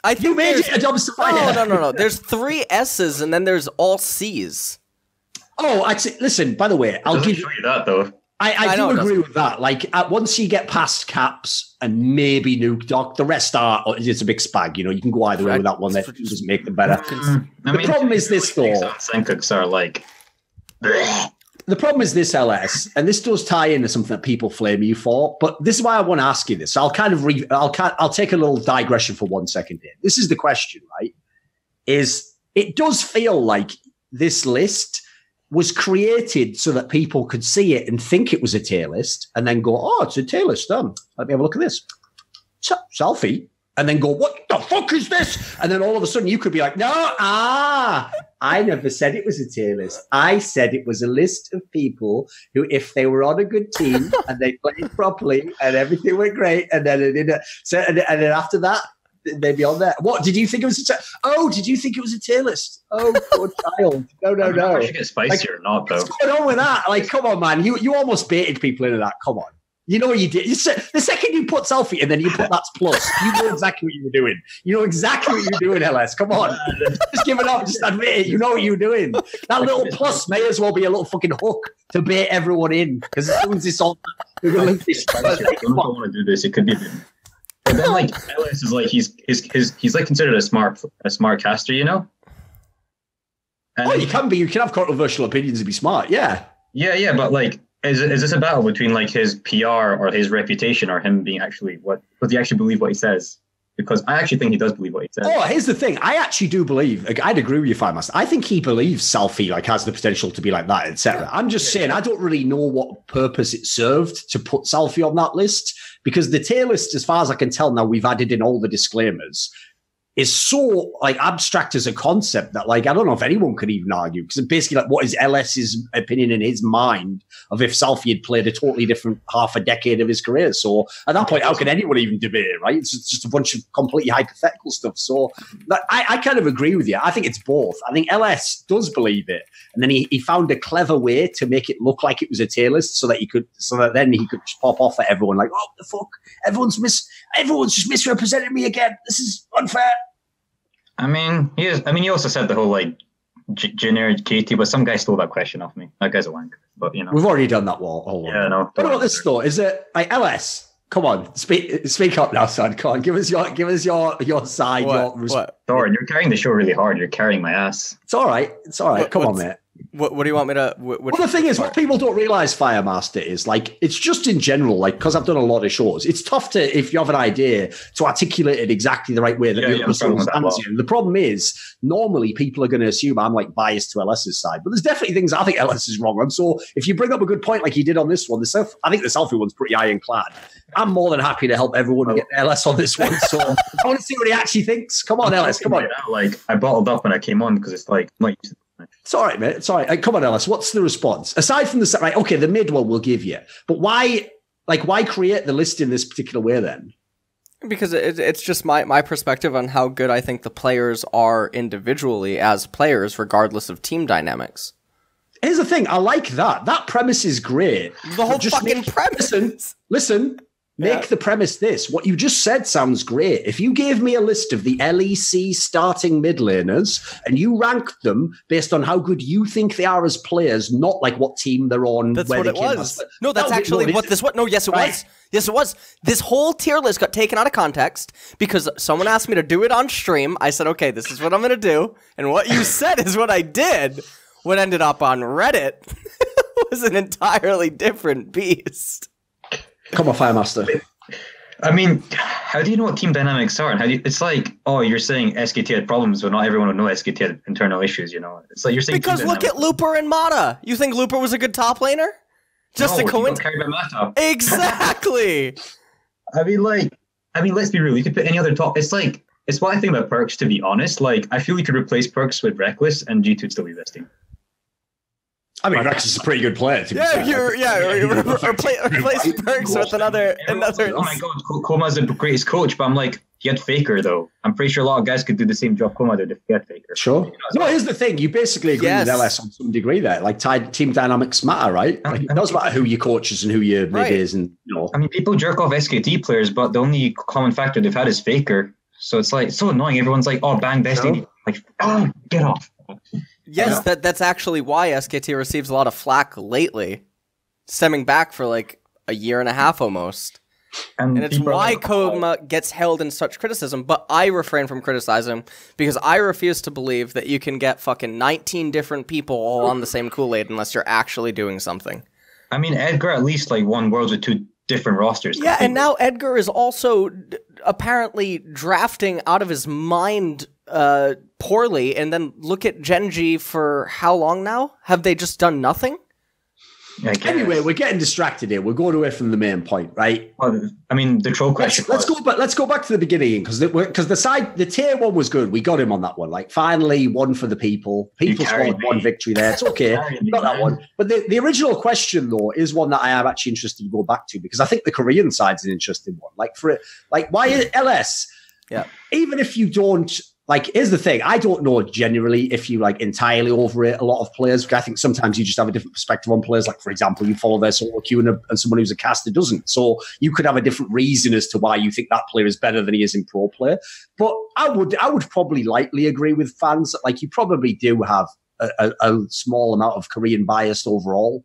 I think you made it a dumpster fire. No. There's 3 S's and then there's all C's. Oh, listen, by the way, I'll give you that though. I do agree with that. Like, once you get past Caps and maybe NateDOhDoubleG, the rest it's a big spag. You know, you can go either way with that one. That doesn't make them better. The problem is this, though. Are like... The problem is this, LS, and this does tie into something that people flame you for, but this is why I want to ask you this. I'll take a little digression for 1 second here. This is the question, right? It does feel like this list was created so that people could see it and think it was a tier list and then go, oh, it's a tier list. Let me have a look at this. Selfie. And then go, what the fuck is this? And then all of a sudden you could be like, no, I never said it was a tier list. I said it was a list of people who, if they were on a good team and they played properly and everything went great, and then and then after that, they'd be on there. What did you think it was? Did you think it was a tier list? Oh, poor child. No. I should get spicy or not, though. What's going on with that? Like, come on, man. You almost baited people into that. Come on. You know what you did. The second you put Selfie and then you put that's plus, you know exactly what you were doing. You know exactly what you're doing, LS. Come on. Just give it up. Just admit it. You know what you're doing. That little plus may as well be a little fucking hook to bait everyone in. Because as soon as it's on, we're going to lose this. I don't want to do this. It could be. But then, like, LS is like, he's like considered a smart caster, you know? And you can be. You can have controversial opinions and be smart. Yeah. Yeah, but like, is this a battle between like his PR or his reputation or him being actually does he actually believe what he says? Because I actually think he does believe what he says. Oh, here's the thing. I actually do believe. I'd agree with you, Firemaster. I think he believes Selfie like has the potential to be like that, etc. I'm just saying I don't really know what purpose it served to put Selfie on that list because the tier list, as far as I can tell now, we've added in all the disclaimers. Is so like abstract as a concept that like I don't know if anyone could even argue because it's basically like what is LS's opinion in his mind of if Selfie had played a totally different half a decade of his career. So at that point, how can anyone even debate it, right? It's just a bunch of completely hypothetical stuff. So I kind of agree with you. I think it's both. I think LS does believe it, and then he found a clever way to make it look like it was a tier list so that then he could just pop off at everyone like, oh the fuck, everyone's just misrepresenting me again. This is unfair. I mean, he also said the whole like generic Katie, but some guy stole that question off me. That guy's a wank. But you know, we've already done that whole one. Yeah, no. What about this though? Is it like LS? Come on, speak up now, son. Come on, give us your side. What? Sorry, you're carrying the show really hard. You're carrying my ass. It's all right. Come on, mate. What do you want me to? Well, the thing is, what people don't realize, Firemaster, is like it's just in general, like because I've done a lot of shows, it's tough to if you have an idea to articulate it exactly the right way that the other person understands you. The problem is normally people are going to assume I'm like biased to LS's side, but there's definitely things I think LS is wrong on. So if you bring up a good point like you did on this one, I think the Selfie one's pretty ironclad. I'm more than happy to help everyone get LS on this one. So I want to see what he actually thinks. Come on, LS. Come on. Like I bottled up when I came on because it's like. It's all right, mate. It's all right. Come on, Ellis. What's the response? Aside from the right, okay, the mid one we'll give you. But why create the list in this particular way then? Because it's just my perspective on how good I think the players are individually as players, regardless of team dynamics. Here's the thing. I like that. That premise is great. The whole fucking premise. Listen. Make the premise this. What you just said sounds great. If you gave me a list of the LEC starting mid laners and you ranked them based on how good you think they are as players, not like what team they're on. That's what it was. No, that's actually what this was. No, yes, it was. Yes, it was. This whole tier list got taken out of context because someone asked me to do it on stream. I said, okay, this is what I'm going to do. And what you said is what I did. What ended up on Reddit was an entirely different beast. Come on, Firemaster. I mean, how do you know what team dynamics are? And it's like, oh, you're saying SKT had problems, but not everyone would know SKT had internal issues, you know? It's like you're saying because look at Looper and Mata. You think Looper was a good top laner? Just a coincidence? Exactly. I mean, let's be real. You could put any other top. It's what I think about Perks, to be honest. Like, I feel you could replace Perks with Reckless, and G2 would still be best team. I mean, Rex is a pretty good player. Replace Perks with another. Oh my god, Koma's the greatest coach, but I'm like, he had Faker though. I'm pretty sure a lot of guys could do the same job Koma did if he had Faker. Sure. No, here's the thing: you basically agree with LS on some degree there. Like, team dynamics matter, right? Like, it doesn't matter who your coach is and who your mid is, and you know. I mean, people jerk off SKT players, but the only common factor they've had is Faker. So it's like so annoying. Everyone's like, "Oh, bang, bestie!" Like, oh, get off. Yes, that's actually why SKT receives a lot of flack lately, stemming back for like a year and a half almost. And it's why Koma gets held in such criticism, but I refrain from criticizing him because I refuse to believe that you can get fucking 19 different people all on the same Kool-Aid unless you're actually doing something. I mean, Edgar at least like won Worlds with 2 different rosters. Yeah, and now Edgar is also apparently drafting out of his mind poorly, and then look at Genji for how long now? Have they just done nothing? Anyway, we're getting distracted here. We're going away from the main point, right? Well, I mean, the troll question. Let's go back to the beginning because the tier one was good. We got him on that one. Like, finally, one for the people. People scored one victory there. It's okay. Got that one. But the original question though is one that I am actually interested to go back to because I think the Korean side's an interesting one. Like, why LS? Yeah. Even if you don't Like, here's the thing. I don't know generally if you like entirely overrate a lot of players. I think sometimes you just have a different perspective on players. Like, for example, you follow their solo queue and someone who's a caster doesn't. So you could have a different reason as to why you think that player is better than he is in pro play. But I would probably lightly agree with fans that like you probably do have a small amount of Korean bias overall.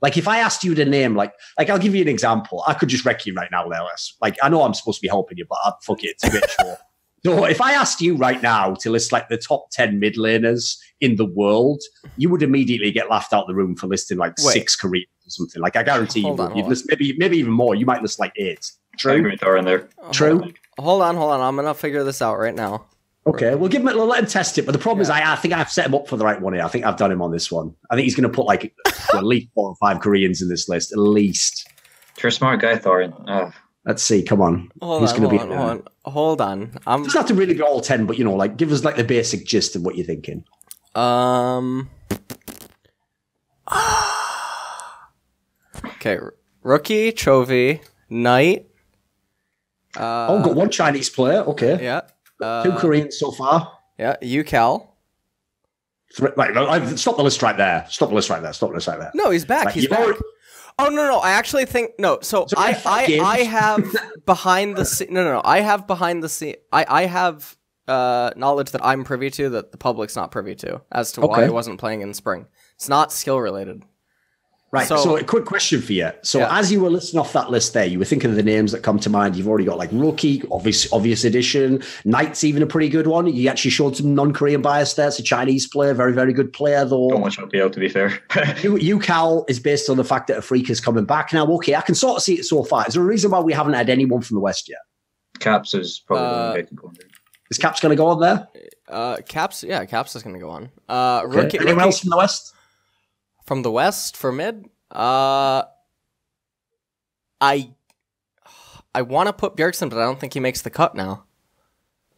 Like if I asked you to name, like I'll give you an example. I could just wreck you right now, Ellis. Like I know I'm supposed to be helping you, but fuck it, it's a bit short. So if I asked you right now to list like the top 10 mid laners in the world, you would immediately get laughed out the room for listing like 6 Koreans or something. Like I guarantee you would. You'd list maybe even more. You might list like 8. True. I agree with Aaron there. True. Hold on. I'm gonna figure this out right now. Okay, we'll let him test it. But the problem is, I think I've set him up for the right one here. I think I've done him on this one. I think he's going to put like at least 4 or 5 Koreans in this list, at least. You're a smart guy, Thorin. Let's see. Come on. Hold on. It doesn't have to really be all 10, but like give us like the basic gist of what you're thinking. Okay, Rookie, Chovy, Knight. Got 1 Chinese player. Okay. Yeah. 2 Koreans so far. Yeah, UCal. Right, stop the list right there. No, he's back. He's back. Oh no! I actually think no. So I have behind the scene. No. I have behind the scene. I have knowledge that I'm privy to that the public's not privy to as to why I wasn't playing in spring. It's not skill related. Right. So a quick question for you. So as you were listing off that list there, you were thinking of the names that come to mind. You've already got like Rookie, obvious addition. Knight's even a pretty good one. You actually showed some non-Korean bias there. It's a Chinese player, very, very good player though. Don't watch LPL to be fair. UCal is based on the fact that Afrika is coming back now. Okay, I can sort of see it so far. Is there a reason why we haven't had anyone from the West yet? Caps is probably the one to go on there. Is Caps going to go on there? Caps is going to go on. Rookie, anyone else from the West? From the West for mid? I want to put Bjergsen, but I don't think he makes the cut now.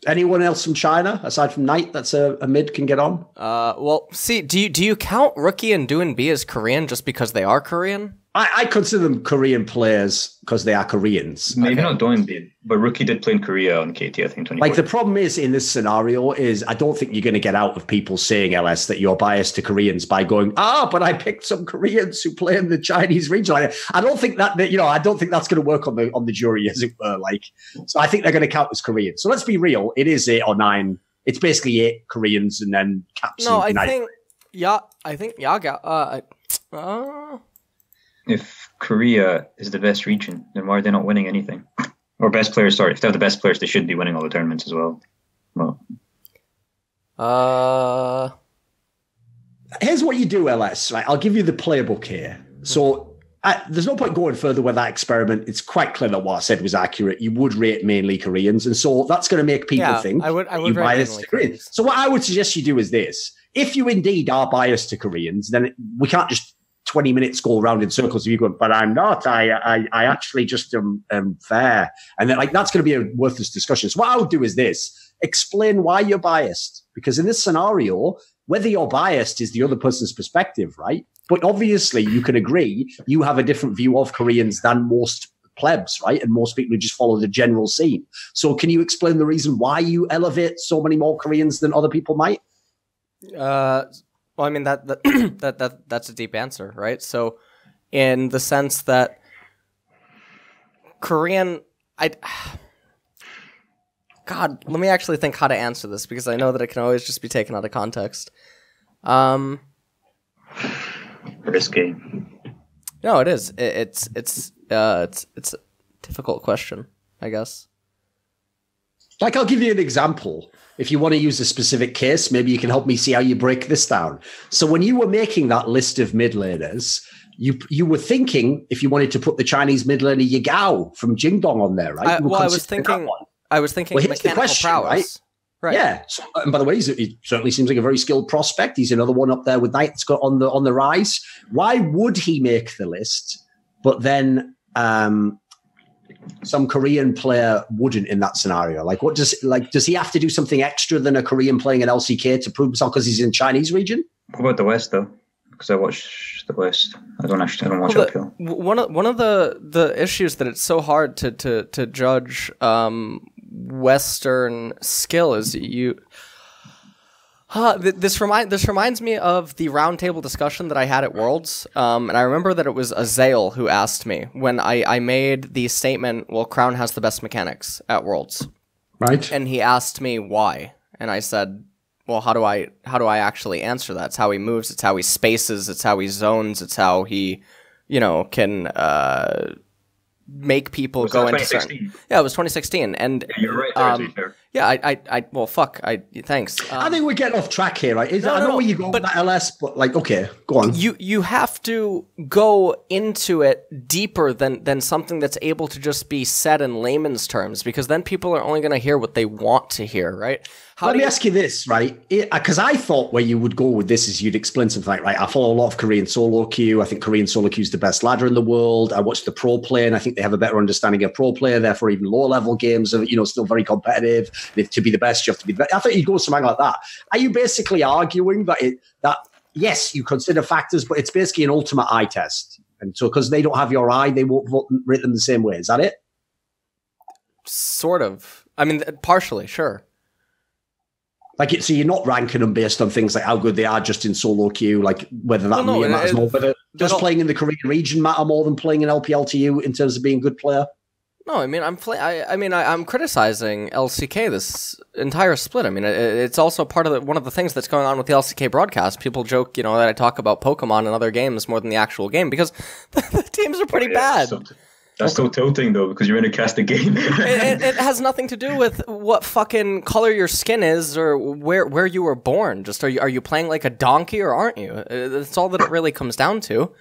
Anyone else from China aside from Knight that's a mid can get on? Well, see, do you count Rookie and Doin B as Korean just because they are Korean? I consider them Korean players because they are Koreans. Maybe not Doin B, but Rookie did play in Korea on KT, I think. Like the problem is in this scenario is I don't think you're going to get out of people saying LS that you're biased to Koreans by going, but I picked some Koreans who play in the Chinese region. I don't think that I don't think that's going to work on the jury, as it were. Like, so I think they're going to count as Korean. So let's be real. It is 8 or 9. It's basically 8 Koreans and then Caps. No, I think Yaga. If Korea is the best region, then why are they not winning anything? Or best players, sorry. If they're the best players, they should be winning all the tournaments as well. Here's what you do, LS. Right? I'll give you the playbook here. So there's no point going further with that experiment. It's quite clear that what I said was accurate. You would rate mainly Koreans. And so that's going to make people think I would rate biased to Koreans. So what I would suggest you do is this. If you indeed are biased to Koreans, then we can't just 20 minutes go around in circles of you going, but I'm not. I actually just am fair. And then that's going to be a worthless discussion. So what I would do is this. Explain why you're biased. Because in this scenario, whether you're biased is the other person's perspective, right? But obviously you can agree you have a different view of Koreans than most plebs, right? And most people who just follow the general scene. So can you explain the reason why you elevate so many more Koreans than other people might? Well, I mean that's a deep answer, right? So, in the sense that Korean, God, let me actually think how to answer this because I know that it can always just be taken out of context. Risky. No, it is. It's a difficult question, I guess. Like, I'll give you an example. If you want to use a specific case, maybe you can help me see how you break this down. So when you were making that list of mid laners, you were thinking if you wanted to put the Chinese mid laner Yagao from Jingdong on there, right? I was thinking mechanical prowess. Right. Yeah. So, and by the way, he certainly seems like a very skilled prospect. He's another one up there with Knight got on the rise. Why would he make the list, but then some Korean player wouldn't in that scenario? Does he have to do something extra than a Korean playing an LCK to prove himself because he's in Chinese region? What about the West though? Because I watch the West. I don't watch LPL. One of the issues that it's so hard to judge Western skill is you. This reminds me of the roundtable discussion that I had at Worlds, and I remember that it was Azael who asked me when I made the statement, well, Crown has the best mechanics at Worlds. Right. And he asked me why, and I said, well, how do I actually answer that? It's how he moves, it's how he spaces, it's how he zones, it's how he, can make people go into certain... Yeah, it was 2016, and yeah, you're right there, yeah, well, fuck, thanks. I think we're getting off track here, right? I know where you go with that LS, but okay, go on. You have to go into it deeper than something that's able to just be said in layman's terms, because then people are only going to hear what they want to hear, right? Let me ask you this, right? Because I thought where you would go with this is you'd explain something like, right, I follow a lot of Korean solo queue. I think Korean solo queue is the best ladder in the world. I watch the pro play, and I think they have a better understanding of pro player. Therefore, even lower level games are, still very competitive. To be the best, you have to be the best. I thought you'd go something like that. Are you basically arguing that yes, you consider factors, but it's basically an ultimate eye test, and so because they don't have your eye, they won't rate them the same way? Is that it? Sort of. I mean, partially, sure. So you're not ranking them based on things like how good they are just in solo queue, like whether that matters more, whether just playing in the Korean region matter more than playing in LPL to you in terms of being a good player? No, I mean I'm criticizing LCK this entire split. I mean it's also part of one of the things that's going on with the LCK broadcast. People joke, that I talk about Pokemon and other games more than the actual game because the teams are pretty bad. That's so tilting, though, because you're in a casted game. it has nothing to do with what fucking color your skin is or where you were born. Just are you playing like a donkey or aren't you? That's all that it really comes down to.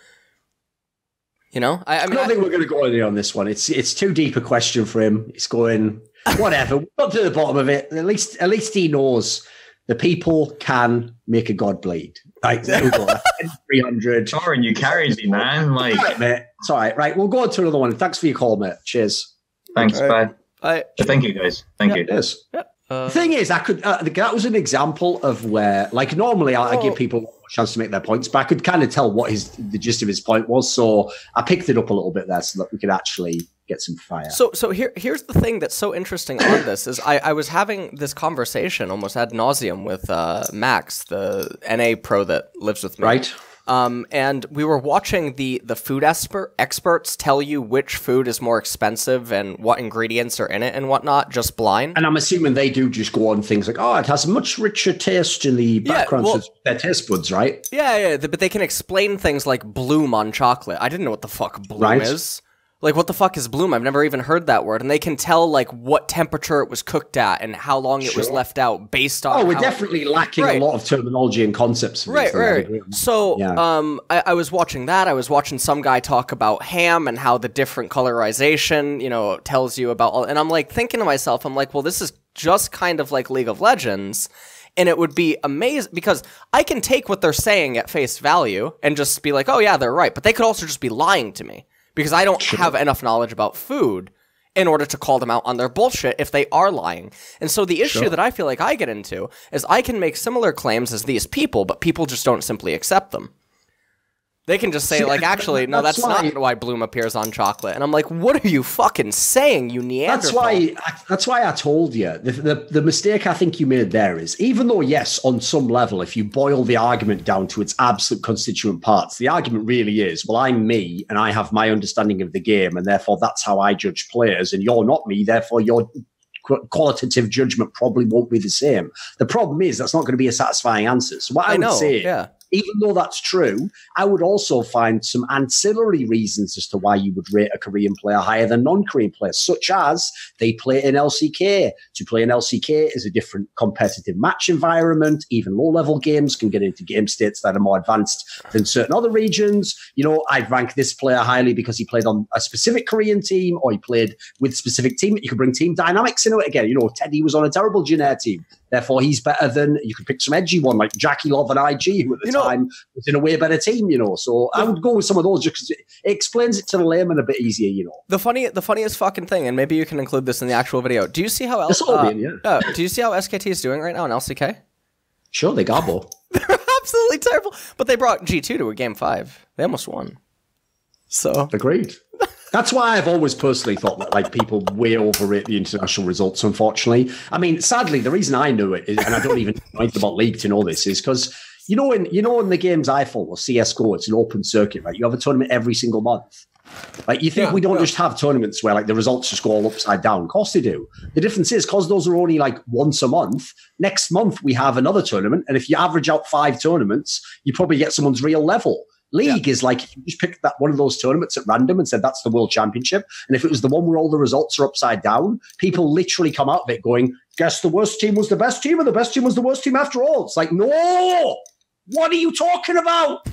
I don't think we're going to go in on this one. It's too deep a question for him. It's going whatever. We're up to the bottom of it. At least he knows the people can make a god bleed. Right, there we go. 300. Sorry, you carried me, man. Like, right, mate. It's all right. Right, we'll go on to another one. Thanks for your call, mate. Cheers. Thanks, bye. Thank you, guys. Thank you. Yes. The thing is, I could. That was an example of where, like, normally I give people a chance to make their points, but I could kind of tell what the gist of his point was. So I picked it up a little bit there so that we could actually get some fire. So here's the thing that's so interesting on this is I was having this conversation almost ad nauseum with Max, the NA pro that lives with me. Right. And we were watching the food experts tell you which food is more expensive and what ingredients are in it and whatnot, just blind. And I'm assuming they do just go on things like, it has a much richer taste in the background, so their taste buds, right? Yeah, but they can explain things like bloom on chocolate. I didn't know what the fuck bloom is. Like, what the fuck is bloom? I've never even heard that word. And they can tell, like, what temperature it was cooked at and how long it was left out based on we're definitely lacking a lot of terminology and concepts. Right. So, I was watching that. I was watching some guy talk about ham and how the different colorization, tells you about all... And I'm, like, thinking to myself, I'm like, well, this is just kind of like League of Legends. And it would be amazing because I can take what they're saying at face value and just be like, oh, yeah, they're right. But they could also just be lying to me. Because I don't have enough knowledge about food in order to call them out on their bullshit if they are lying. And so the issue that I feel like I get into is I can make similar claims as these people, but people just don't simply accept them. They can just say, like, actually, no, that's not why bloom appears on chocolate. And I'm like, what are you fucking saying, you Neanderthal? That's why I told you. The mistake I think you made there is, even though, yes, on some level, if you boil the argument down to its absolute constituent parts, the argument really is, well, I'm me, and I have my understanding of the game, and therefore that's how I judge players, and you're not me, therefore your qualitative judgment probably won't be the same. The problem is that's not going to be a satisfying answer. So what I would say... Even though that's true, I would also find some ancillary reasons as to why you would rate a Korean player higher than non-Korean players, such as they play in LCK. To play in LCK is a different competitive match environment. Even low-level games can get into game states that are more advanced than certain other regions. I'd rank this player highly because he played on a specific Korean team or he played with a specific team. You can bring team dynamics into it again. Teddy was on a terrible Jin-Air team. Therefore, he's better than, you could pick some edgy one like Jackie Love and IG, who at the time was in a way better team, So I would go with some of those just because it explains it to the layman a bit easier, The funniest fucking thing, and maybe you can include this in the actual video. Do you see how do you see how SKT is doing right now in LCK? Sure, they gobble. They're absolutely terrible. But they brought G2 to a game 5. They almost won. So agreed. That's why I've always personally thought that like people way overrate the international results, unfortunately. I mean, sadly, the reason I knew it is, and I don't even know anything about League to know this, is because in the games I follow, CSGO, it's an open circuit, right? You have a tournament every single month. Like, you think we don't just have tournaments where like the results just go all upside down? Of course they do. The difference is because those are only like once a month. Next month we have another tournament, and if you average out 5 tournaments, you probably get someone's real level. League is like, if you just picked that one of those tournaments at random and said that's the world championship, and if it was the one where all the results are upside down, people literally come out of it going, guess the worst team was the best team, and the best team was the worst team after all. It's like, no, what are you talking about?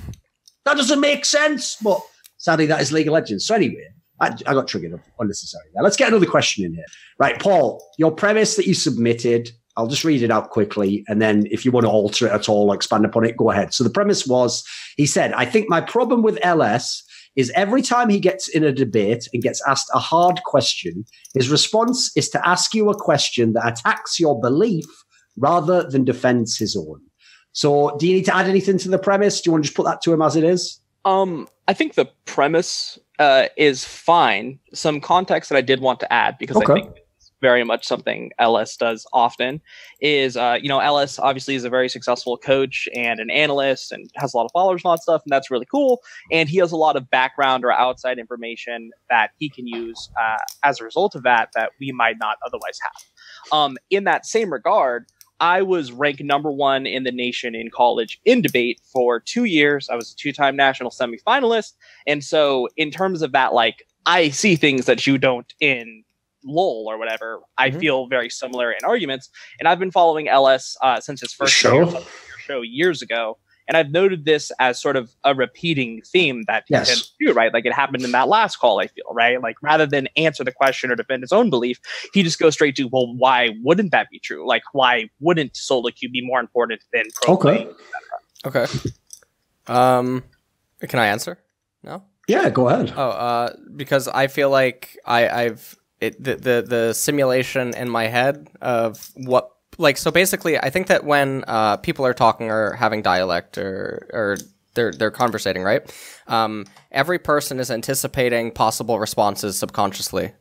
That doesn't make sense. But sadly, that is League of Legends. So anyway, I got triggered unnecessarily there. Let's get another question in here. Right, Paul, your premise that you submitted, I'll just read it out quickly, and then if you want to alter it at all or expand upon it, go ahead. So the premise was, he said, I think my problem with LS is every time he gets in a debate and gets asked a hard question, his response is to ask you a question that attacks your belief rather than defends his own. So do you need to add anything to the premise? Do you want to just put that to him as it is? I think the premise is fine. Some context that I did want to add, because I think it's very much something LS does often, is, LS obviously is a very successful coach and an analyst and has a lot of followers and all that stuff, and that's really cool. And he has a lot of background or outside information that he can use as a result of that we might not otherwise have. In that same regard, I was ranked #1 in the nation in college in debate for 2 years. I was a 2-time national semifinalist. And so in terms of that, like, I see things that you don't in LOL or whatever. I feel very similar in arguments. And I've been following LS since his first show years ago. And I've noted this as sort of a repeating theme that he tends to do, right? Like, it happened in that last call, I feel, right? Like, rather than answer the question or defend his own belief, he just goes straight to, well, why wouldn't that be true? Like, why wouldn't solo queue be more important than pro play? Okay. Can I answer? No? Yeah, go ahead. Because I feel like the simulation in my head of what, like, so basically, I think that when people are talking or having dialect or they're conversating, right? Every person is anticipating possible responses subconsciously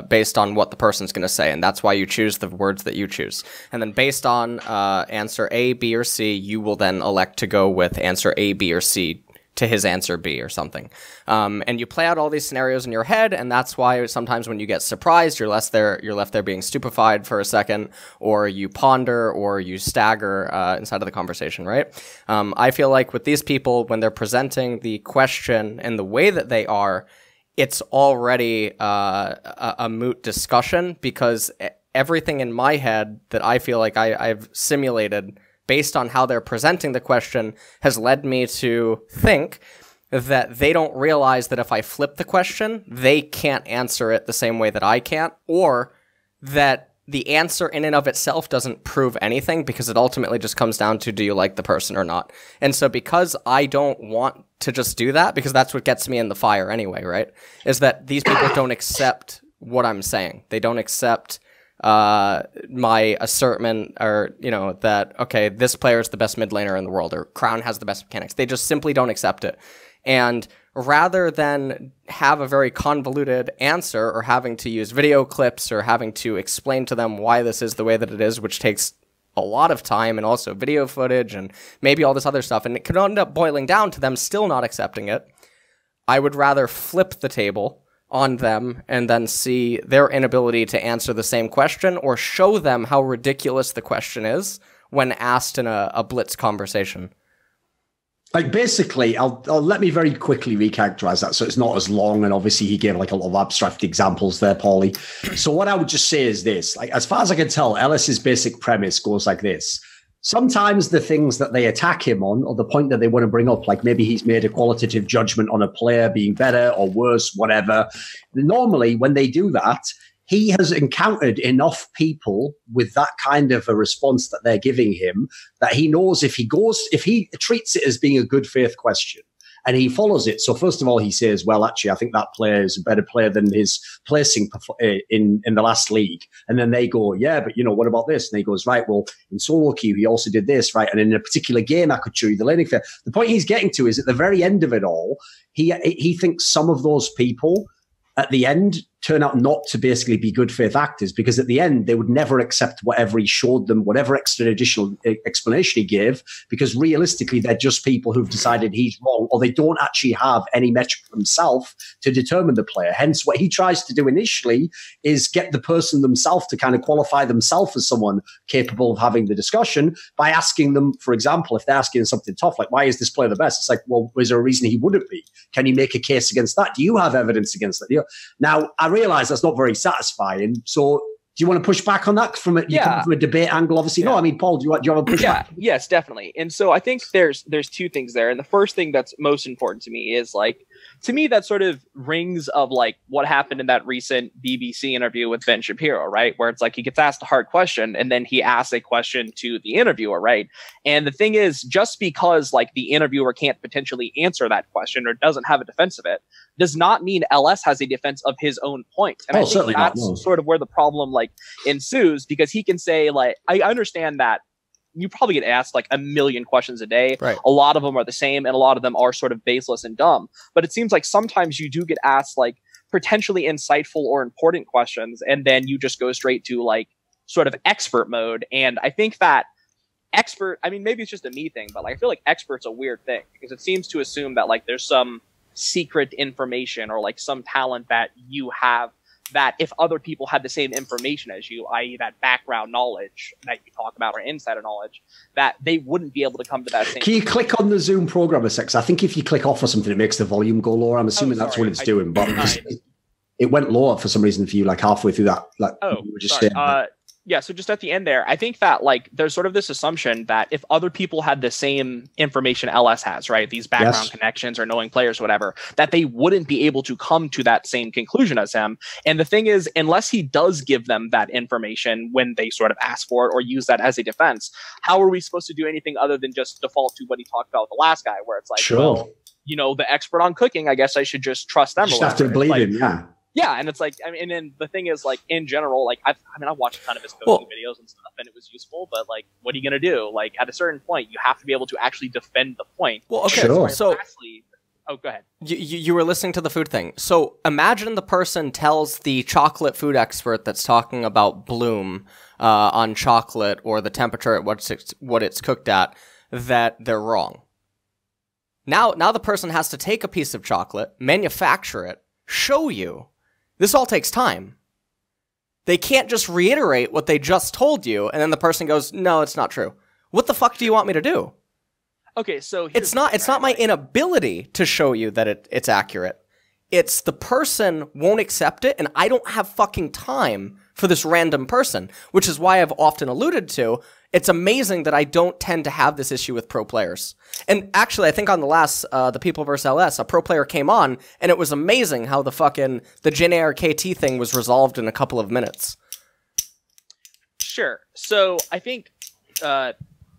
based on what the person's going to say, and that's why you choose the words that you choose. And then based on answer A, B, or C, you will then elect to go with answer A, B, or C to his answer B or something. And you play out all these scenarios in your head, and that's why sometimes when you get surprised, you're left there being stupefied for a second, or you ponder, or you stagger inside of the conversation, right? I feel like with these people, when they're presenting the question in the way that they are, it's already a moot discussion, because everything in my head that I feel like I've simulated based on how they're presenting the question has led me to think that they don't realize that if I flip the question, they can't answer it the same way that I can't, or that the answer in and of itself doesn't prove anything, because it ultimately just comes down to, do you like the person or not? And so because I don't want to just do that, because that's what gets me in the fire anyway, right? Is that these people don't accept what I'm saying. They don't accept my assertion, or, that, okay, this player is the best mid laner in the world, or Crown has the best mechanics. They just simply don't accept it. And rather than have a very convoluted answer, or having to use video clips, or having to explain to them why this is the way that it is, which takes a lot of time, and also video footage, and maybe all this other stuff, and it could end up boiling down to them still not accepting it, I would rather flip the table on them and then see their inability to answer the same question, or show them how ridiculous the question is when asked in a blitz conversation. Like, basically, I'll let me very quickly recharacterize that so it's not as long, and obviously he gave like a lot of abstract examples there, Paulie. So what I would just say is this: like, as far as I can tell, Ellis's basic premise goes like this. Sometimes the things that they attack him on, or the point that they want to bring up, like maybe he's made a qualitative judgment on a player being better or worse, whatever. Normally, when they do that, he has encountered enough people with that kind of a response that they're giving him that he knows if he treats it as being a good faith question, and he follows it. So first of all, he says, well, actually, I think that player is a better player than his placing in the last league. And then they go, yeah, but what about this? And he goes, right, well, in solo queue, he also did this, right? And in a particular game, I could show you the laning fair. The point he's getting to is at the very end of it all, he thinks some of those people at the end turn out not to basically be good faith actors, because at the end they would never accept whatever he showed them, whatever extra additional explanation he gave, because realistically they're just people who've decided he's wrong, or they don't actually have any metric themselves to determine the player. Hence what he tries to do initially is get the person themselves to kind of qualify themselves as someone capable of having the discussion by asking them, for example, if they're asking something tough, like, why is this player the best? It's like, well, is there a reason he wouldn't be? Can you make a case against that? Do you have evidence against that? Now, I realize that's not very satisfying. So do you want to push back on that from a debate angle? Obviously, no. I mean, Paul, do you want to push back? Yes, definitely. And so I think there's two things there. And the first thing that's most important to me is, like, to me, that sort of rings of like what happened in that recent BBC interview with Ben Shapiro, right? Where it's like he gets asked a hard question and then he asks a question to the interviewer, right? And the thing is, just because like the interviewer can't potentially answer that question or doesn't have a defense of it, does not mean LS has a defense of his own point. And I think that's sort of where the problem like ensues, because he can say, like, I understand that you probably get asked like a million questions a day. Right. A lot of them are the same and a lot of them are sort of baseless and dumb. But it seems like sometimes you do get asked like potentially insightful or important questions, and then you just go straight to like sort of expert mode. And I think that expert, I mean, maybe it's just a me thing, but like I feel like expert's a weird thing, because it seems to assume that like there's some secret information or like some talent that you have, that if other people had the same information as you, i.e. that background knowledge that you talk about or insider knowledge, that they wouldn't be able to come to that same. Can you click on the Zoom program a sec? 'Cause I think if you click off or something, it makes the volume go lower. I'm assuming that's what it's doing, but it went lower for some reason for you, like halfway through that. Like, you were just saying. Yeah, so just at the end there, I think that like there's sort of this assumption that if other people had the same information LS has, right, these background connections or knowing players, whatever, that they wouldn't be able to come to that same conclusion as him. And the thing is, unless he does give them that information when they sort of ask for it or use that as a defense, how are we supposed to do anything other than just default to what he talked about with the last guy, where it's like, well, you know, the expert on cooking, I guess I should just trust them. Just have to believe him, yeah. Yeah, and it's like, I mean, and then the thing is, like, in general, like, I've watched a ton of his cooking videos and stuff, and it was useful, but, like, what are you going to do? Like, at a certain point, you have to be able to actually defend the point. Well, okay, so lastly, oh, go ahead. You were listening to the food thing. So imagine the person tells the chocolate food expert that's talking about bloom on chocolate or the temperature at what it's cooked at, that they're wrong. Now the person has to take a piece of chocolate, manufacture it, show you. This all takes time. They can't just reiterate what they just told you, and then the person goes, no, it's not true. What the fuck do you want me to do? Okay, so it's not my inability to show you that it's accurate. It's the person won't accept it, and I don't have fucking time for this random person, which is why I've often alluded to, it's amazing that I don't tend to have this issue with pro players. And actually, I think on the last, the People vs. LS, a pro player came on, and it was amazing how the Jin ARKT thing was resolved in a couple of minutes. Sure. So I think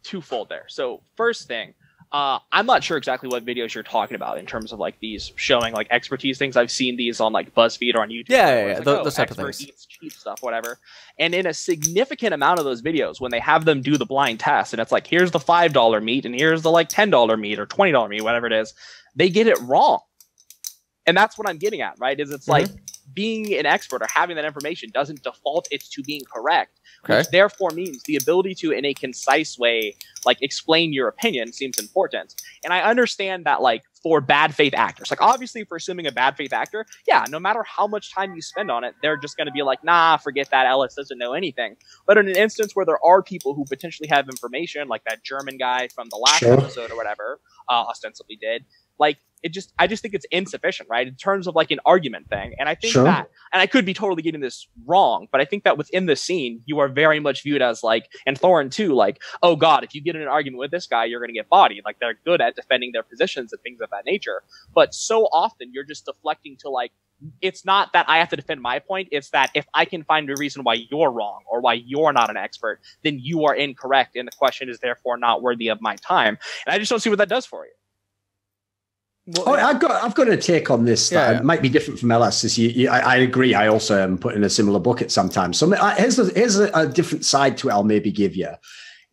twofold there. So first thing, I'm not sure exactly what videos you're talking about in terms of like these showing like expertise things. I've seen these on like BuzzFeed or on YouTube. Yeah, like, those type of things. Eats cheap stuff, whatever. And in a significant amount of those videos, when they have them do the blind test, and it's like, here's the $5 meat, and here's the like $10 meat or $20 meat, whatever it is, they get it wrong. And that's what I'm getting at, right? Is it's like being an expert or having that information doesn't default it to being correct. Okay. Which therefore means the ability to, in a concise way, like explain your opinion seems important. And I understand that, like, for bad faith actors, like obviously for assuming a bad faith actor, yeah, no matter how much time you spend on it, they're just going to be like, nah, forget that, Ellis doesn't know anything. But in an instance where there are people who potentially have information, like that German guy from the last episode or whatever, ostensibly did, like, I just think it's insufficient, right? In terms of like an argument thing. And I think that, and I could be totally getting this wrong, but I think that within the scene, you are very much viewed as like, and Thorin too, like, oh God, if you get in an argument with this guy, you're going to get bodied. Like, they're good at defending their positions and things of that nature. But so often you're just deflecting to like, it's not that I have to defend my point. It's that if I can find a reason why you're wrong or why you're not an expert, then you are incorrect. And the question is therefore not worthy of my time. And I just don't see what that does for you. Well, I've got a take on this that might be different from LS. I agree. I also am put in a similar bucket sometimes. So here's a different side to it I'll maybe give you.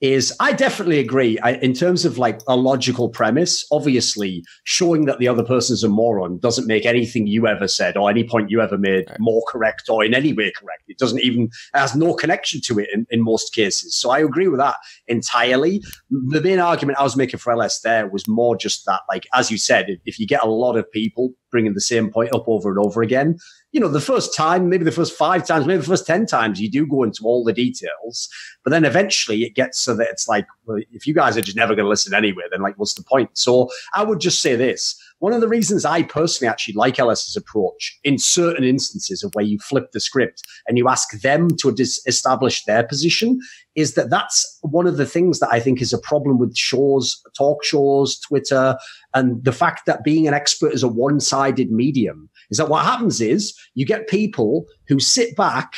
is I definitely agree. In terms of like a logical premise, obviously showing that the other person's a moron doesn't make anything you ever said or any point you ever made more correct or in any way correct. It doesn't even, has no connection to it in most cases. So I agree with that entirely. The main argument I was making for LS there was more just that, like, as you said, if you get a lot of people bringing the same point up over and over again, you know, the first time, maybe the first 5 times, maybe the first 10 times, you do go into all the details. But then eventually it gets so that it's like, well, if you guys are just never going to listen anyway, then like, what's the point? So I would just say this. One of the reasons I personally actually like LS's approach in certain instances of where you flip the script and you ask them to establish their position is that that's one of the things that I think is a problem with shows, talk shows, Twitter, and the fact that being an expert is a one-sided medium is that what happens is you get people who sit back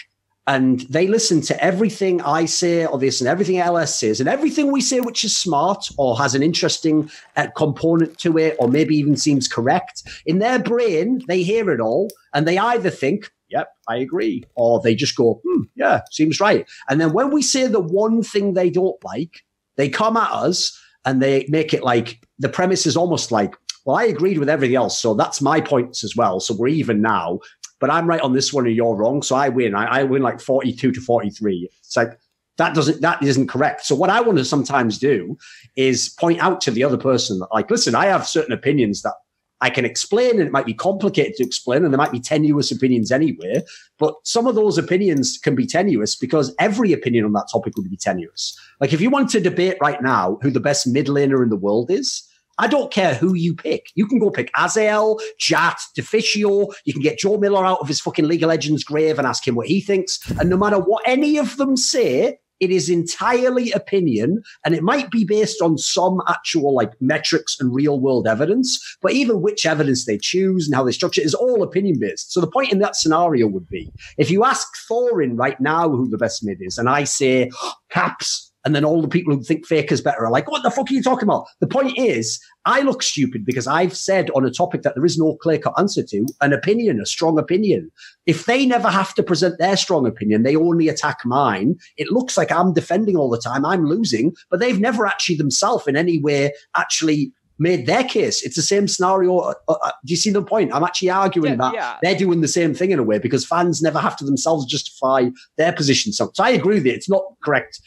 and they listen to everything I say or they listen to everything LS says and everything we say which is smart or has an interesting component to it or maybe even seems correct. In their brain, they hear it all and they either think, yep, I agree, or they just go, yeah, seems right. And then when we say the one thing they don't like, they come at us and they make it like the premise is almost like, well, I agreed with everything else, so that's my points as well. So we're even now. But I'm right on this one and you're wrong. So I win. I win like 42-43. It's like, that isn't correct. So what I want to sometimes do is point out to the other person that, like, listen, I have certain opinions that I can explain and it might be complicated to explain and there might be tenuous opinions anyway. But some of those opinions can be tenuous because every opinion on that topic would be tenuous. Like if you want to debate right now who the best mid laner in the world is, I don't care who you pick. You can go pick Azael, Jat, Deficio. You can get Joe Miller out of his fucking League of Legends grave and ask him what he thinks. And no matter what any of them say, it is entirely opinion. And it might be based on some actual like metrics and real world evidence. But even which evidence they choose and how they structure it is all opinion based. So the point in that scenario would be, if you ask Thorin right now who the best mid is, and I say Caps, and then all the people who think Faker's better are like, what the fuck are you talking about? The point is, I look stupid because I've said on a topic that there is no clear-cut answer to, an opinion, a strong opinion. If they never have to present their strong opinion, they only attack mine. It looks like I'm defending all the time. I'm losing, but they've never actually themselves in any way actually made their case. It's the same scenario. Do you see the point? I'm actually arguing that they're doing the same thing in a way because fans never have to themselves justify their position. So I agree with it. It's not correct.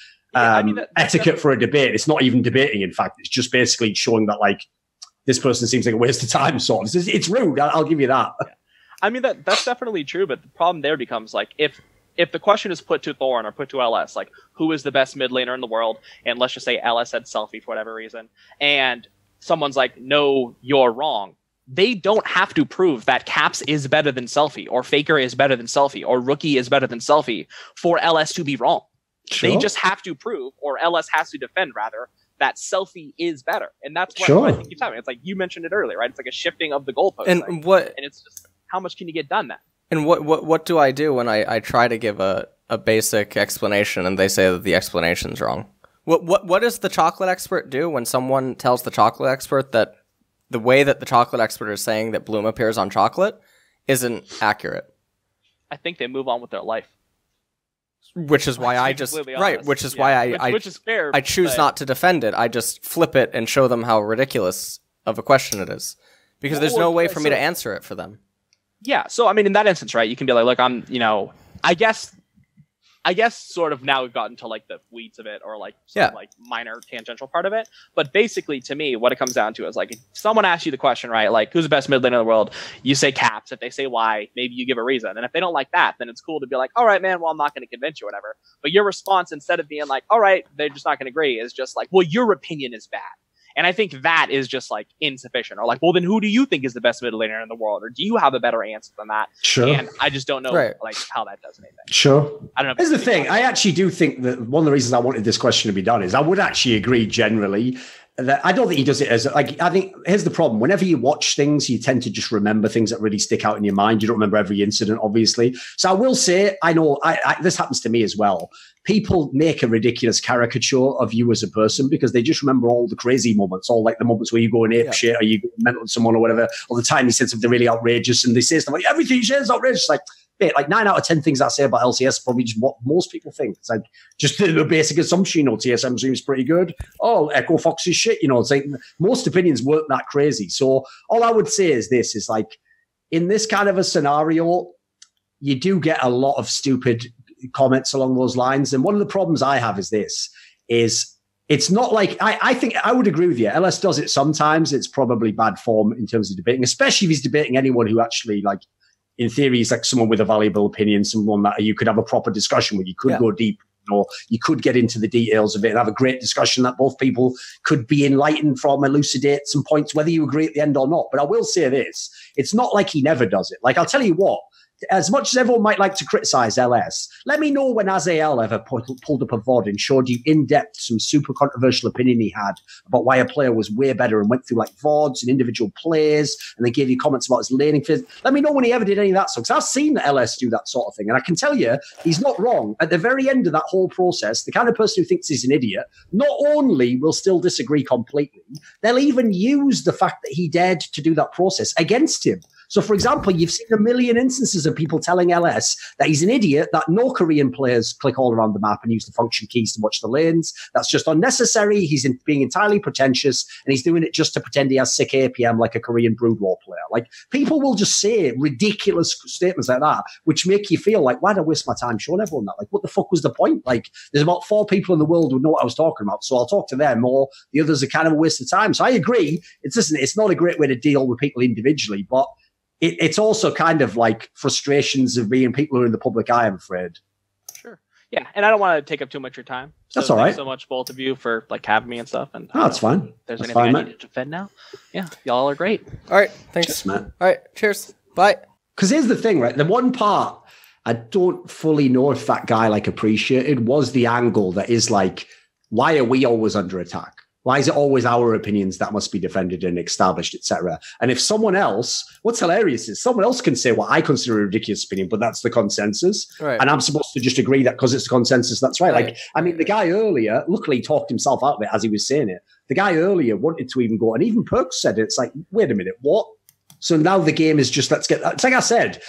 Etiquette for a debate. It's not even debating, in fact. It's just basically showing that, like, this person seems like a waste of time, sort of. It's rude. I'll give you that. Yeah. I mean, that's definitely true, but the problem there becomes, like, if the question is put to Thorin or put to LS, like, who is the best mid laner in the world, and let's just say LS said Selfie for whatever reason, and someone's like, no, you're wrong. They don't have to prove that Caps is better than Selfie, or Faker is better than Selfie, or Rookie is better than Selfie for LS to be wrong. Sure. They just have to prove, or LS has to defend, rather, that Selfie is better. And that's what I think keeps happening. It's like you mentioned it earlier, right? It's like a shifting of the goalpost. And and it's just, how much can you get done then? And what do I do when I try to give a basic explanation and they say that the explanation's wrong? What does the chocolate expert do when someone tells the chocolate expert that the way that the chocolate expert is saying that bloom appears on chocolate isn't accurate? I think they move on with their life. Which is why I just which is why which is fair. I choose not to defend it. I just flip it and show them how ridiculous of a question it is, because there's no way for me to answer it for them. Yeah. So I mean, in that instance, right? You can be like, look, I'm, I guess sort of now we've gotten to like the weeds of it, or like some like minor tangential part of it. But basically, to me, what it comes down to is like, if someone asks you the question, right? Like, who's the best mid laner in the world? You say Caps. If they say why, maybe you give a reason. And if they don't like that, then it's cool to be like, all right, man, well, I'm not going to convince you, or whatever. But your response, instead of being like, all right, they're just not going to agree, is just like, well, your opinion is bad. And I think that is just like insufficient. Or like, well, then who do you think is the best mid laner in the world? Or do you have a better answer than that? Sure. And I just don't know like how that does anything. Sure. I don't know. Here's the thing. I actually do think that one of the reasons I wanted this question to be done is I would actually agree generally that I don't think he does it as like, I think here's the problem. Whenever you watch things, you tend to just remember things that really stick out in your mind. You don't remember every incident, obviously. So I will say, I know this happens to me as well. People make a ridiculous caricature of you as a person because they just remember all the crazy moments, all like the moments where you go in ape shit or you go mental with someone or whatever, or the time you said something really outrageous and they say stuff like, everything you say is outrageous. Like, like 9 out of 10 things I say about LCS are probably just what most people think. It's like just the basic assumption, TSM seems pretty good. Oh, Echo Fox is shit. It's like most opinions weren't that crazy. So all I would say is this is like in this kind of a scenario, you do get a lot of stupid comments along those lines. And one of the problems I have is this is it's not like I think I would agree with you. LS does it sometimes. It's probably bad form in terms of debating, especially if he's debating anyone who actually like, in theory, is like someone with a valuable opinion, someone that you could have a proper discussion with. You could go deep, or you could get into the details of it and have a great discussion that both people could be enlightened from, elucidate some points, whether you agree at the end or not. But I will say this, it's not like he never does it. Like, I'll tell you what, as much as everyone might like to criticize LS, let me know when Azael ever pulled up a VOD and showed you in depth some super controversial opinion he had about why a player was way better and went through like VODs and individual plays and they gave you comments about his laning phase. Let me know when he ever did any of that stuff, because I've seen LS do that sort of thing. And I can tell you, he's not wrong. At the very end of that whole process, the kind of person who thinks he's an idiot not only will still disagree completely, they'll even use the fact that he dared to do that process against him. So, for example, you've seen a million instances of people telling LS that he's an idiot, that no Korean players click all around the map and use the function keys to watch the lanes. That's just unnecessary. He's being entirely pretentious, and he's doing it just to pretend he has sick APM like a Korean Brood War player. Like, people will just say ridiculous statements like that, which make you feel like, why'd I waste my time showing everyone that? Like, what the fuck was the point? Like, there's about 4 people in the world who know what I was talking about, so I'll talk to them, or the others are kind of a waste of time. So I agree. It's not a great way to deal with people individually, but it's also kind of like frustrations of being people who are in the public eye, I'm afraid. Sure. Yeah, and I don't want to take up too much of your time. So that's all right. Thanks so much, both of you, for like having me and stuff. And that's fine. If there's that's anything fine, I need to defend now, yeah, y'all are great. All right, thanks, cheers, man. All right, cheers. Bye. Because here's the thing, right? The one part I don't fully know if that guy like appreciated was the angle that is like, why are we always under attack? Why is it always our opinions that must be defended and established, etc.? And if someone else, what's hilarious is someone else can say what I consider a ridiculous opinion, but that's the consensus. Right. And I'm supposed to just agree that because it's the consensus, that's right. Like, I mean, the guy earlier, luckily talked himself out of it as he was saying it. The guy earlier wanted to even go, and even Perks said it. It's like, wait a minute, what? So now the game is just, let's get, it's like I said,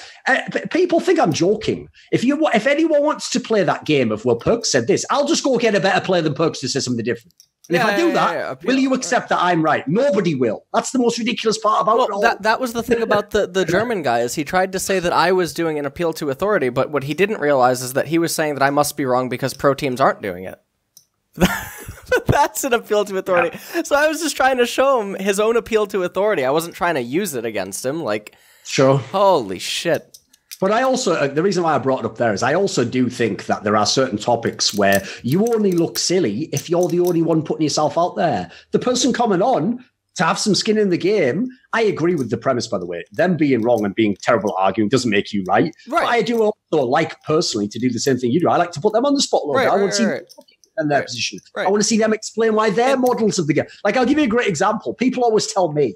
people think I'm joking. If anyone wants to play that game of, well, Perks said this, I'll just go get a better player than Perks to say something different. And if I do that, will you accept that I'm right? Nobody will. That's the most ridiculous part about it all. That was the thing about the German guy, is he tried to say that I was doing an appeal to authority, but what he didn't realize is that he was saying that I must be wrong because pro teams aren't doing it. That's an appeal to authority. Yeah. So I was just trying to show him his own appeal to authority. I wasn't trying to use it against him. Like, sure. Holy shit. But I also, the reason why I brought it up there is I also do think that there are certain topics where you only look silly if you're the only one putting yourself out there. The person coming on to have some skin in the game, I agree with the premise, by the way. Them being wrong and being terrible at arguing doesn't make you right. But I do also like personally to do the same thing you do. I like to put them on the spot. I want to see them in their position. I want to see them explain why they're models of the game. Like, I'll give you a great example. People always tell me,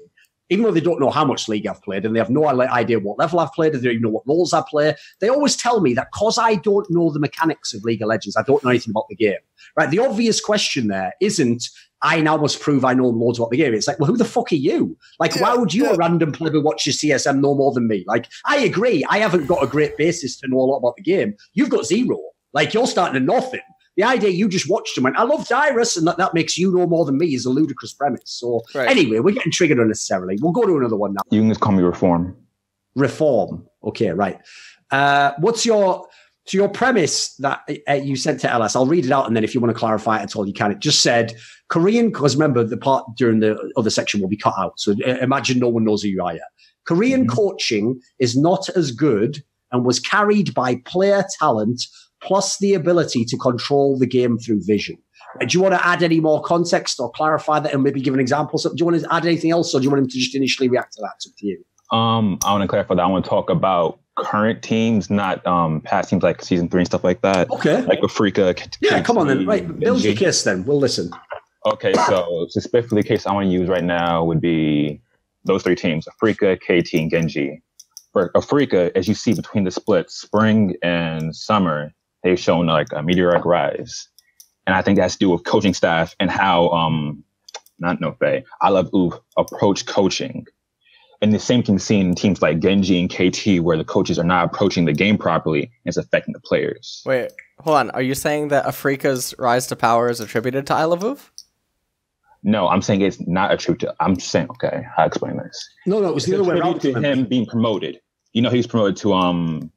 even though they don't know how much League I've played and they have no idea what level I've played, they don't even know what roles I play, they always tell me that because I don't know the mechanics of League of Legends, I don't know anything about the game. Right? The obvious question there isn't, I now must prove I know loads about the game. It's like, well, who the fuck are you? Like, why would you, a random player who watches CSM, know more than me? Like, I agree. I haven't got a great basis to know a lot about the game. You've got zero. Like, you're starting at nothing. The idea you just watched him and I love Dyrus, and that makes you know more than me is a ludicrous premise. So anyway, we're getting triggered unnecessarily. We'll go to another one now. You can just call me Reform. Reform. Okay, right. What's your premise that you sent to LS? I'll read it out, and then if you want to clarify it at all, you can. It just said Korean, because remember the part during the other section will be cut out. So imagine no one knows who you are yet. Korean coaching is not as good and was carried by player talent plus the ability to control the game through vision. Do you want to add any more context or clarify that and maybe give an example? So do you want to add anything else, or do you want him to just initially react to that? It's up to you. I want to clarify that. I want to talk about current teams, not past teams like Season 3 and stuff like that. Okay. Like Afrika. Yeah, come on then. Right, build your case then. We'll listen. Okay, so specifically the case I want to use right now would be those 3 teams, Afrika, KT, and Genji. For Afrika, as you see between the splits, spring and summer, they've shown like a meteoric rise. And I think that's due with coaching staff and how, I love approach coaching. And the same thing seen in teams like Genji and KT, where the coaches are not approaching the game properly, and it's affecting the players. Wait, hold on. Are you saying that Afrika's rise to power is attributed to Ilavov? No, I'm saying it's not attributed. I'm just saying, okay, I'll explain this. No, it was the other way around. To him being promoted. You know, he was promoted to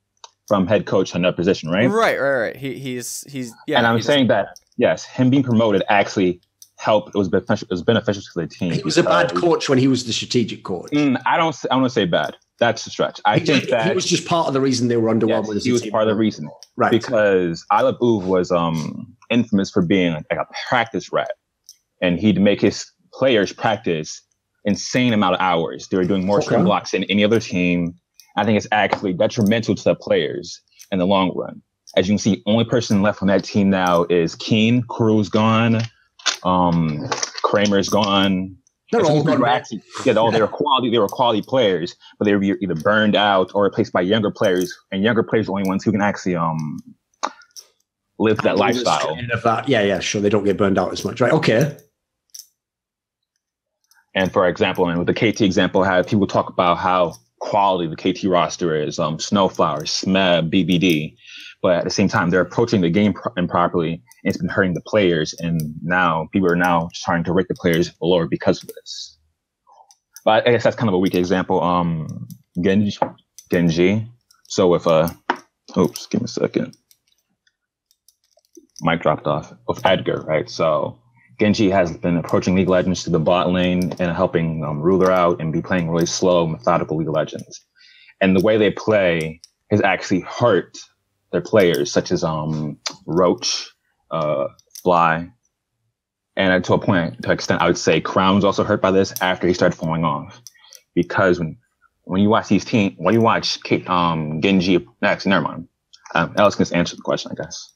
from head coach to another position, right? Right. He's yeah. And I'm saying that yes, him being promoted actually helped. It was beneficial to the team. He was a bad coach when he was the strategic coach. I don't want to say bad. That's a stretch. I think that he was just part of the reason they were underwhelmed. Yes, he was part of the reason, right? Because Ilavov was infamous for being like a practice rat, and he'd make his players practice insane amount of hours. They were doing more swim blocks than any other team. I think it's actually detrimental to the players in the long run. As you can see, only person left on that team now is Keen. Crew's gone. Kramer's gone. They're all gone. They were quality players, but they were either burned out or replaced by younger players. And younger players are the only ones who can actually live that lifestyle. Yeah, sure. They don't get burned out as much, right? Okay. And for example, and with the KT example, how people talk about how quality the KT roster is, Snowflower, Smeb, BBD, but at the same time, they're approaching the game improperly, and it's been hurting the players, and now people are now trying to rate the players lower because of this. But I guess that's kind of a weak example. Genji. So with oops, give me a second. Mic dropped off. With Edgar, right? So Genji has been approaching League of Legends to the bot lane and helping Ruler out and be playing really slow, methodical League of Legends. And the way they play has actually hurt their players, such as Roach, Fly, and to a point, to an extent, I would say Crown's also hurt by this after he started falling off. Because when you watch these teams, when you watch Genji, next, never mind. Alice can answer the question, I guess.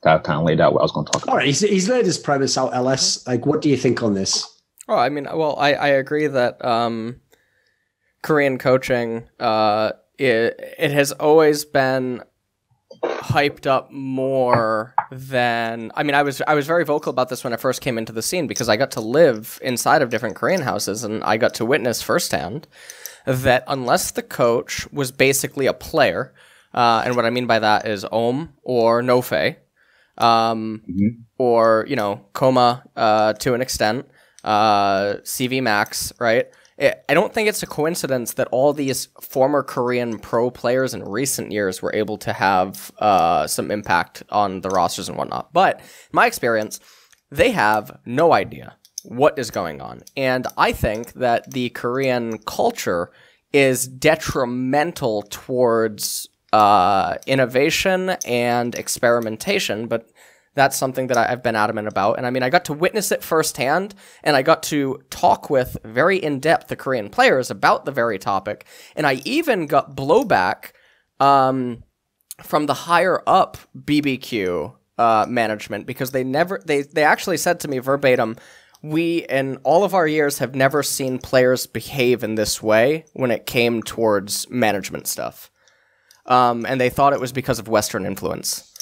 I kind of laid out what I was going to talk about. All right, he's laid his premise out, LS. Like, what do you think on this? Oh, I mean, well, I agree that Korean coaching, it has always been hyped up more than, I mean, I was very vocal about this when I first came into the scene because I got to live inside of different Korean houses and I got to witness firsthand that unless the coach was basically a player, and what I mean by that is Ohm or Nofei, or, you know, Coma, to an extent, CV Max, right? I don't think it's a coincidence that all these former Korean pro players in recent years were able to have some impact on the rosters and whatnot. But in my experience, they have no idea what is going on. And I think that the Korean culture is detrimental towards innovation and experimentation, but that's something that I've been adamant about. And I mean, I got to witness it firsthand, and I got to talk with very in-depth the Korean players about the very topic. And I even got blowback from the higher up BBQ management because they actually said to me verbatim, we, in all of our years, have never seen players behave in this way when it came towards management stuff. And they thought it was because of Western influence.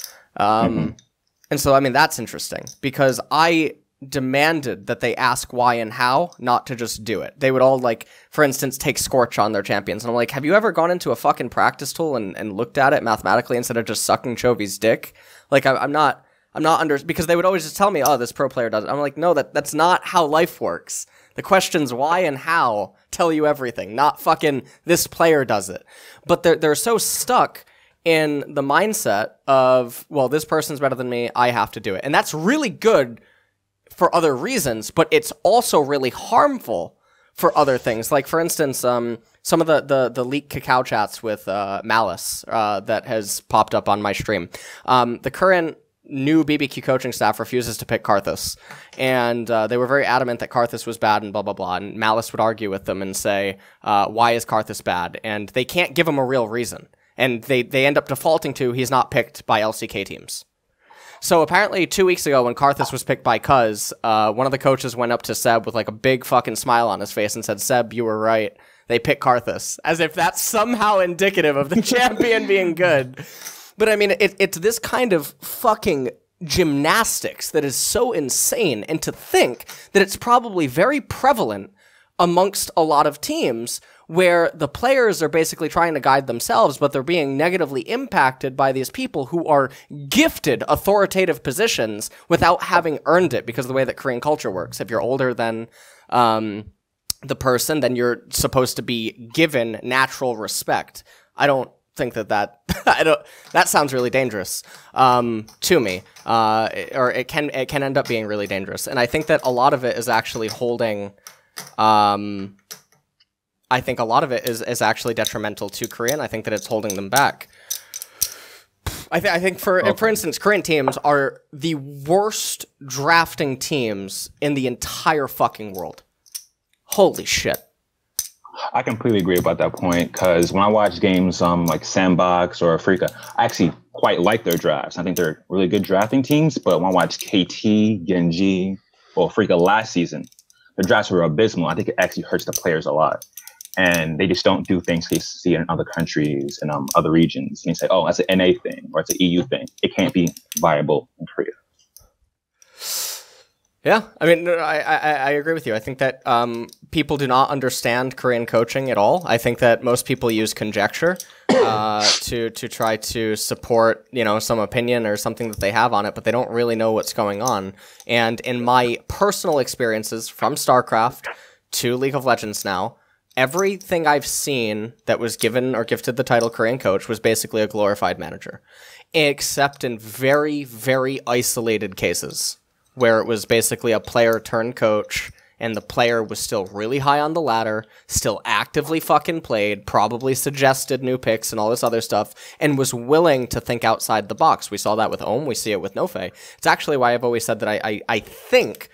And so, I mean, that's interesting because I demanded that they ask why and how, not to just do it. They would all, like, for instance, take Scorch on their champions. And I'm like, have you ever gone into a fucking practice tool and looked at it mathematically instead of just sucking Chovy's dick? Like, I'm not because they would always just tell me, oh, this pro player does it. I'm like, no, that's not how life works. The questions why and how tell you everything, not fucking this player does it. But they're so stuck in the mindset of, well, this person's better than me, I have to do it. And that's really good for other reasons, but it's also really harmful for other things. Like, for instance, some of the leaked Cacao chats with Malice that has popped up on my stream. The current new BBQ coaching staff refuses to pick Karthus. And they were very adamant that Karthus was bad and blah, blah, blah. And Malice would argue with them and say, why is Karthus bad? And they can't give him a real reason. And they end up defaulting to he's not picked by LCK teams. So apparently 2 weeks ago when Karthus was picked by Cuz, one of the coaches went up to Seb with like a big fucking smile on his face and said, Seb, you were right. They picked Karthus. As if that's somehow indicative of the champion being good. But I mean, it's this kind of fucking gymnastics that is so insane. And to think that it's probably very prevalent amongst a lot of teams where the players are basically trying to guide themselves, but they're being negatively impacted by these people who are gifted authoritative positions without having earned it, because of the way that Korean culture works. If you're older than the person, then you're supposed to be given natural respect. I don't think that sounds really dangerous to me, or it can end up being really dangerous. And I think that a lot of it is actually holding. I think a lot of it is actually detrimental to Korea, and I think that it's holding them back. I think for instance, Korean teams are the worst drafting teams in the entire fucking world. Holy shit. I completely agree about that point, because when I watch games like Sandbox or Africa, I actually quite like their drafts. I think they're really good drafting teams, but when I watch KT, Genji, or Africa last season, the drafts were abysmal. I think it actually hurts the players a lot. And they just don't do things they see in other countries and other regions. And they say, oh, that's an NA thing or it's an EU thing. It can't be viable in Korea. Yeah, I mean, I agree with you. I think that people do not understand Korean coaching at all. I think that most people use conjecture to try to support, some opinion or something that they have on it, but they don't really know what's going on. And in my personal experiences from StarCraft to League of Legends now, everything I've seen that was given or gifted the title Korean coach was basically a glorified manager, except in very, very isolated cases where it was basically a player turned coach and the player was still really high on the ladder, still actively fucking played, probably suggested new picks and all this other stuff, and was willing to think outside the box. We saw that with Ohm, we see it with Nofe. It's actually why I've always said that I think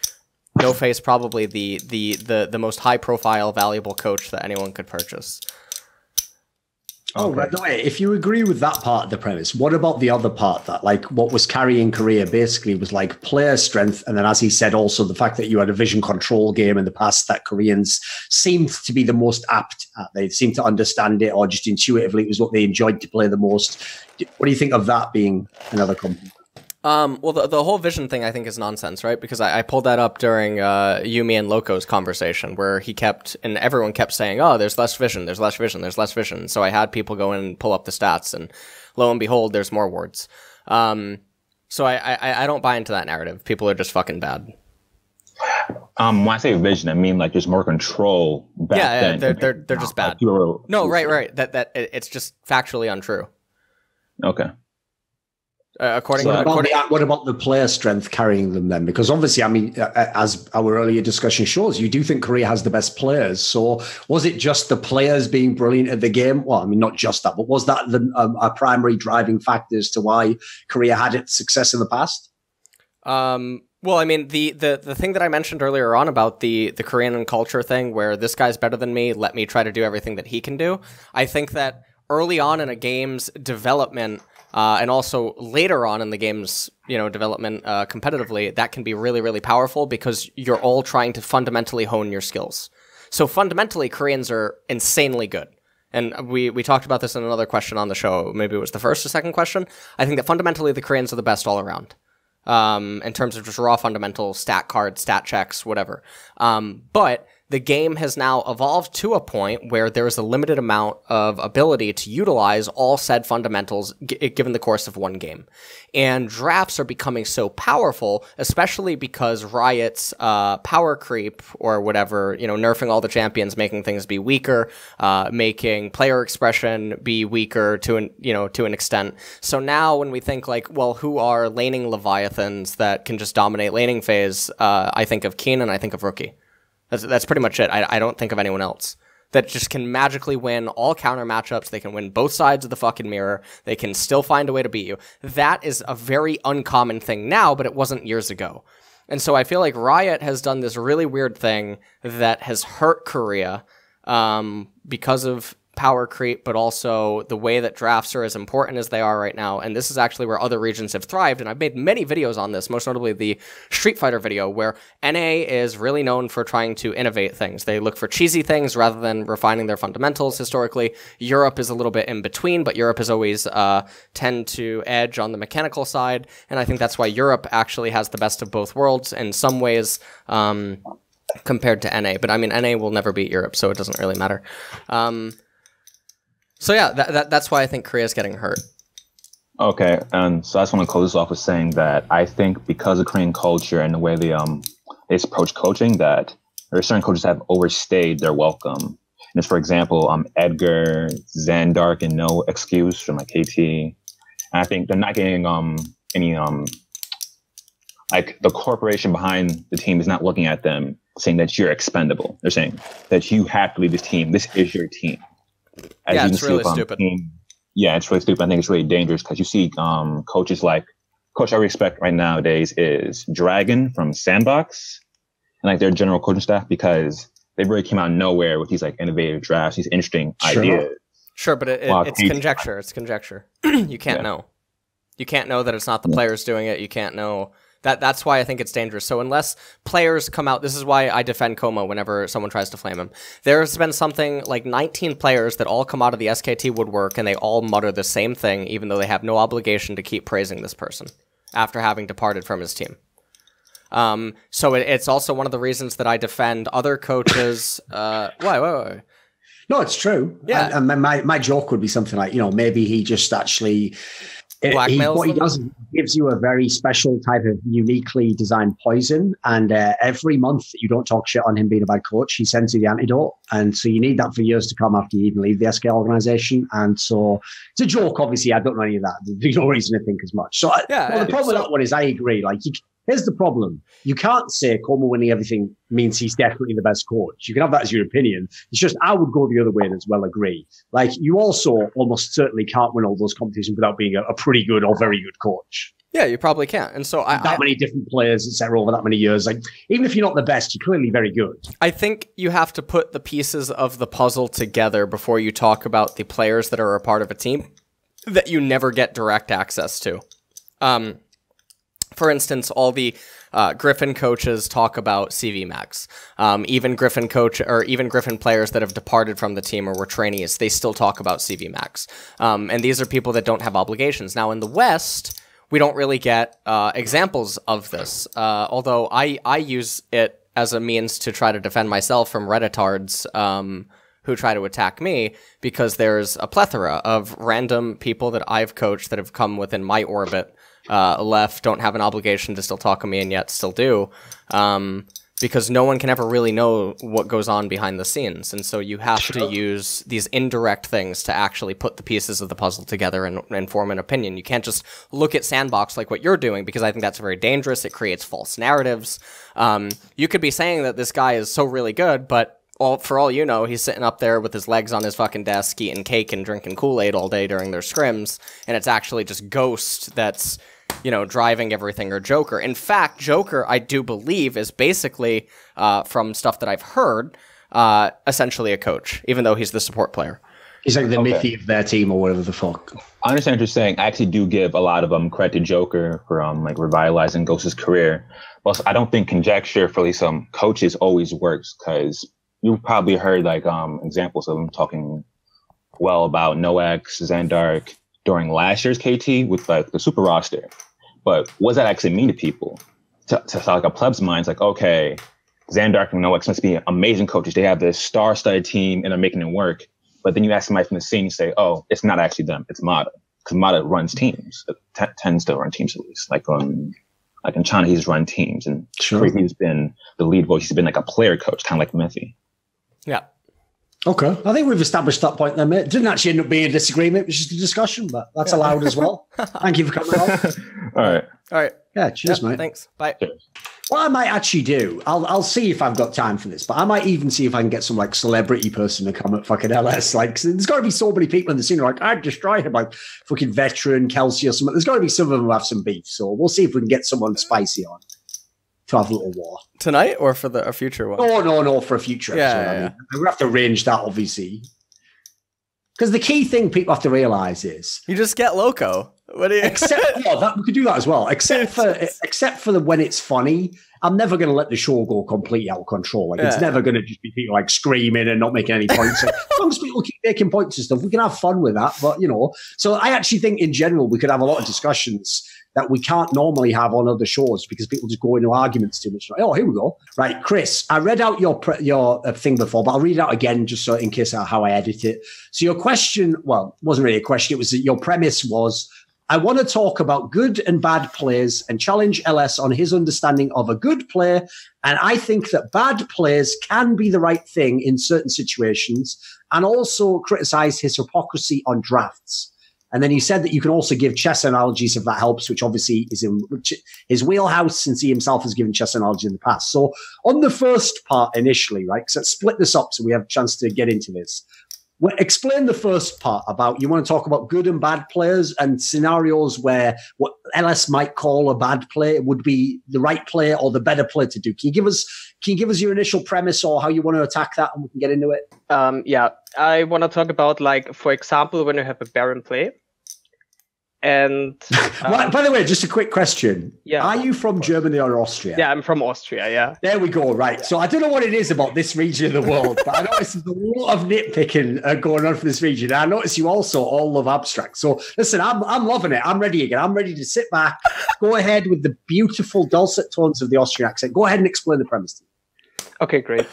Nofe is probably the most high-profile, valuable coach that anyone could purchase. Oh, by the way, if you agree with that part of the premise, what about the other part that, what was carrying Korea basically was, player strength, and then, as he said, also the fact that you had a vision control game in the past that Koreans seemed to be the most apt at. They seemed to understand it, or just intuitively it was what they enjoyed to play the most. What do you think of that being another compliment? Well, the whole vision thing I think is nonsense, right? Because I pulled that up during Yumi and Loco's conversation where everyone kept saying, oh, there's less vision, there's less vision, there's less vision. So I had people go in and pull up the stats, and lo and behold, there's more wards. So I don't buy into that narrative. People are just fucking bad. When I say vision, I mean there's more control back then. They're just bad. No, right. That it's just factually untrue. Okay. What about the player strength carrying them then? Because obviously, I mean, as our earlier discussion shows, you do think Korea has the best players. So was it just the players being brilliant at the game? Well, I mean, not just that, but was that a primary driving factor as to why Korea had its success in the past? Well, I mean, the thing that I mentioned earlier on about the Korean culture thing, where this guy's better than me, let me try to do everything that he can do. I think that early on in a game's development, and also later on in the game's development competitively, that can be really, really powerful because you're all trying to fundamentally hone your skills. So fundamentally, Koreans are insanely good. And we talked about this in another question on the show. Maybe it was the first or second question. I think that fundamentally the Koreans are the best all around. In terms of just raw fundamental stat cards, stat checks, whatever. But the game has now evolved to a point where there is a limited amount of ability to utilize all said fundamentals given the course of one game. And drafts are becoming so powerful, especially because Riot's power creep or whatever, nerfing all the champions, making things be weaker, making player expression be weaker to an extent. So now when we think who are laning Leviathans that can just dominate laning phase, I think of Keen and I think of Rookie. That's pretty much it. I don't think of anyone else that just can magically win all counter matchups. They can win both sides of the fucking mirror. They can still find a way to beat you. That is a very uncommon thing now, but it wasn't years ago. And so I feel like Riot has done this really weird thing that has hurt Korea because of power creep, but also the way that drafts are as important as they are right now. And this is actually where other regions have thrived. And I've made many videos on this, most notably the Street Fighter video, where NA is really known for trying to innovate things. They look for cheesy things rather than refining their fundamentals historically. Europe is a little bit in between, but Europe has always tend to edge on the mechanical side. And I think that's why Europe actually has the best of both worlds. In some ways, compared to NA. But I mean, NA will never beat Europe, so it doesn't really matter. So yeah, that's why I think Korea's getting hurt. Okay, and so I just want to close this off with saying that I think because of Korean culture and the way they approach coaching, that there are certain coaches that have overstayed their welcome. And for example, Edgar, Zandark, and No Excuse from like KT. And I think they're not getting any like the corporation behind the team is not looking at them saying that you're expendable. They're saying that you have to leave this team. This is your team. Yeah, it's really stupid. Yeah, it's really stupid. I think it's really dangerous because you see coaches like coach I respect right nowadays is Dragon from Sandbox and like their general coaching staff, because they really came out of nowhere with these like innovative drafts, these interesting ideas. Sure, but it's conjecture. It's conjecture. You can't know. You can't know that it's not the players doing it. You can't know. That's why I think it's dangerous. So unless players come out, this is why I defend Como whenever someone tries to flame him. There's been something like 19 players that all come out of the SKT woodwork and they all mutter the same thing, even though they have no obligation to keep praising this person after having departed from his team. So it's also one of the reasons that I defend other coaches. Why? No, it's true. Yeah. And my joke would be something like, maybe he just actually... what he does is gives you a very special type of uniquely designed poison, and every month that you don't talk shit on him being a bad coach, he sends you the antidote, and so you need that for years to come after you even leave the SK organization. And so it's a joke, obviously. I don't know any of that. There's no reason to think as much. So the problem with that one is I agree. Like, here's the problem. You can't say Como winning everything means he's definitely the best coach. You can have that as your opinion. It's just I would go the other way and as well agree. Like, you also almost certainly can't win all those competitions without being a pretty good or very good coach. Yeah, you probably can't. And so many different players, etc., over that many years. Like, even if you're not the best, you're clearly very good. I think you have to put the pieces of the puzzle together before you talk about the players that are a part of a team that you never get direct access to. For instance, all the Griffin coaches talk about CV Max. Even Griffin players that have departed from the team or were trainees, they still talk about CV Max. And these are people that don't have obligations. Now, in the West, we don't really get examples of this. Although I use it as a means to try to defend myself from Redditards who try to attack me, because there's a plethora of random people that I've coached that have come within my orbit, left, don't have an obligation to still talk to me, and yet still do, because no one can ever really know what goes on behind the scenes. And so you have to use these indirect things to actually put the pieces of the puzzle together and form an opinion. You can't just look at Sandbox like what you're doing, because I think that's very dangerous. It creates false narratives. You could be saying that this guy is so really good, but for all you know, he's sitting up there with his legs on his fucking desk, eating cake and drinking Kool-Aid all day during their scrims, and it's actually just Ghost that's, driving everything, or Joker. In fact, Joker, I do believe, is basically, from stuff that I've heard, essentially a coach, even though he's the support player. He's like the Miffy of their team or whatever the fuck. I understand what you're saying. I actually do give a lot of credit to Joker for revitalizing Ghost's career. But I don't think conjecture for at least some coaches always works, because you've probably heard examples of them talking well about Nox, Zandark during last year's KT with the super roster. But what does that actually mean to people? To like a pleb's mind, it's like, okay, Zandark and Nox must be amazing coaches. They have this star-studded team and they're making it work. But then you ask somebody from the scene, you say, oh, it's not actually them, it's Mata. Because Mata runs teams, tends to run teams at least. Like in China, he's run teams. And he's been the lead voice. He's been like a player coach, kind of like Miffy. Yeah. Okay. I think we've established that point then, mate. It didn't actually end up being a disagreement. It was just a discussion, but that's allowed as well. Thank you for coming on. All right. Yeah, cheers, mate. Thanks. Bye. Cheers. What I might actually do, I'll see if I've got time for this, but I might even see if I can get some celebrity person to come at fucking LS. There's got to be so many people in the scene who are like, I'd destroy him, like fucking veteran Kelsey or something. There's got to be some of them who have some beef. So we'll see if we can get someone spicy on to have a little war. Tonight or for a future one? No, for a future episode. I mean, we're going to have to arrange that, obviously. Because the key thing people have to realize is... You just get loco. What do you... we could do that as well. Except for when it's funny I'm never going to let the show go completely out of control. Like, it's never going to just be people like screaming and not making any points. As long as people keep making points and stuff, we can have fun with that. But, so I actually think in general, we could have a lot of discussions that we can't normally have on other shows because people just go into arguments too much. Like, oh, here we go. Right, Chris, I read out your thing before, but I'll read it out again just so in case how I edit it. So your question, well, it wasn't really a question. It was your premise was, I want to talk about good and bad plays and challenge LS on his understanding of a good play. And I think that bad plays can be the right thing in certain situations, and also criticize his hypocrisy on drafts. And then he said that you can also give chess analogies if that helps, which obviously is in his wheelhouse since he himself has given chess analogy in the past. So on the first part initially, right, so let's split this up so we have a chance to get into this. Well, explain the first part about, you want to talk about good and bad players and scenarios where what LS might call a bad play would be the right play or the better play to do. Can you give us your initial premise or how you want to attack that, and we can get into it? Yeah, I want to talk about, like, for example, when you have a Baron play. And by the way, just a quick question. Yeah. Are you from Germany or Austria? Yeah, I'm from Austria, yeah. There we go, right. So I don't know what it is about this region of the world, but I notice there's a lot of nitpicking going on for this region. And I notice you also all love abstract. So listen, I'm loving it. I'm ready again. I'm ready to sit back, go ahead with the beautiful dulcet tones of the Austrian accent. Go ahead and explain the premise to me. Okay, great.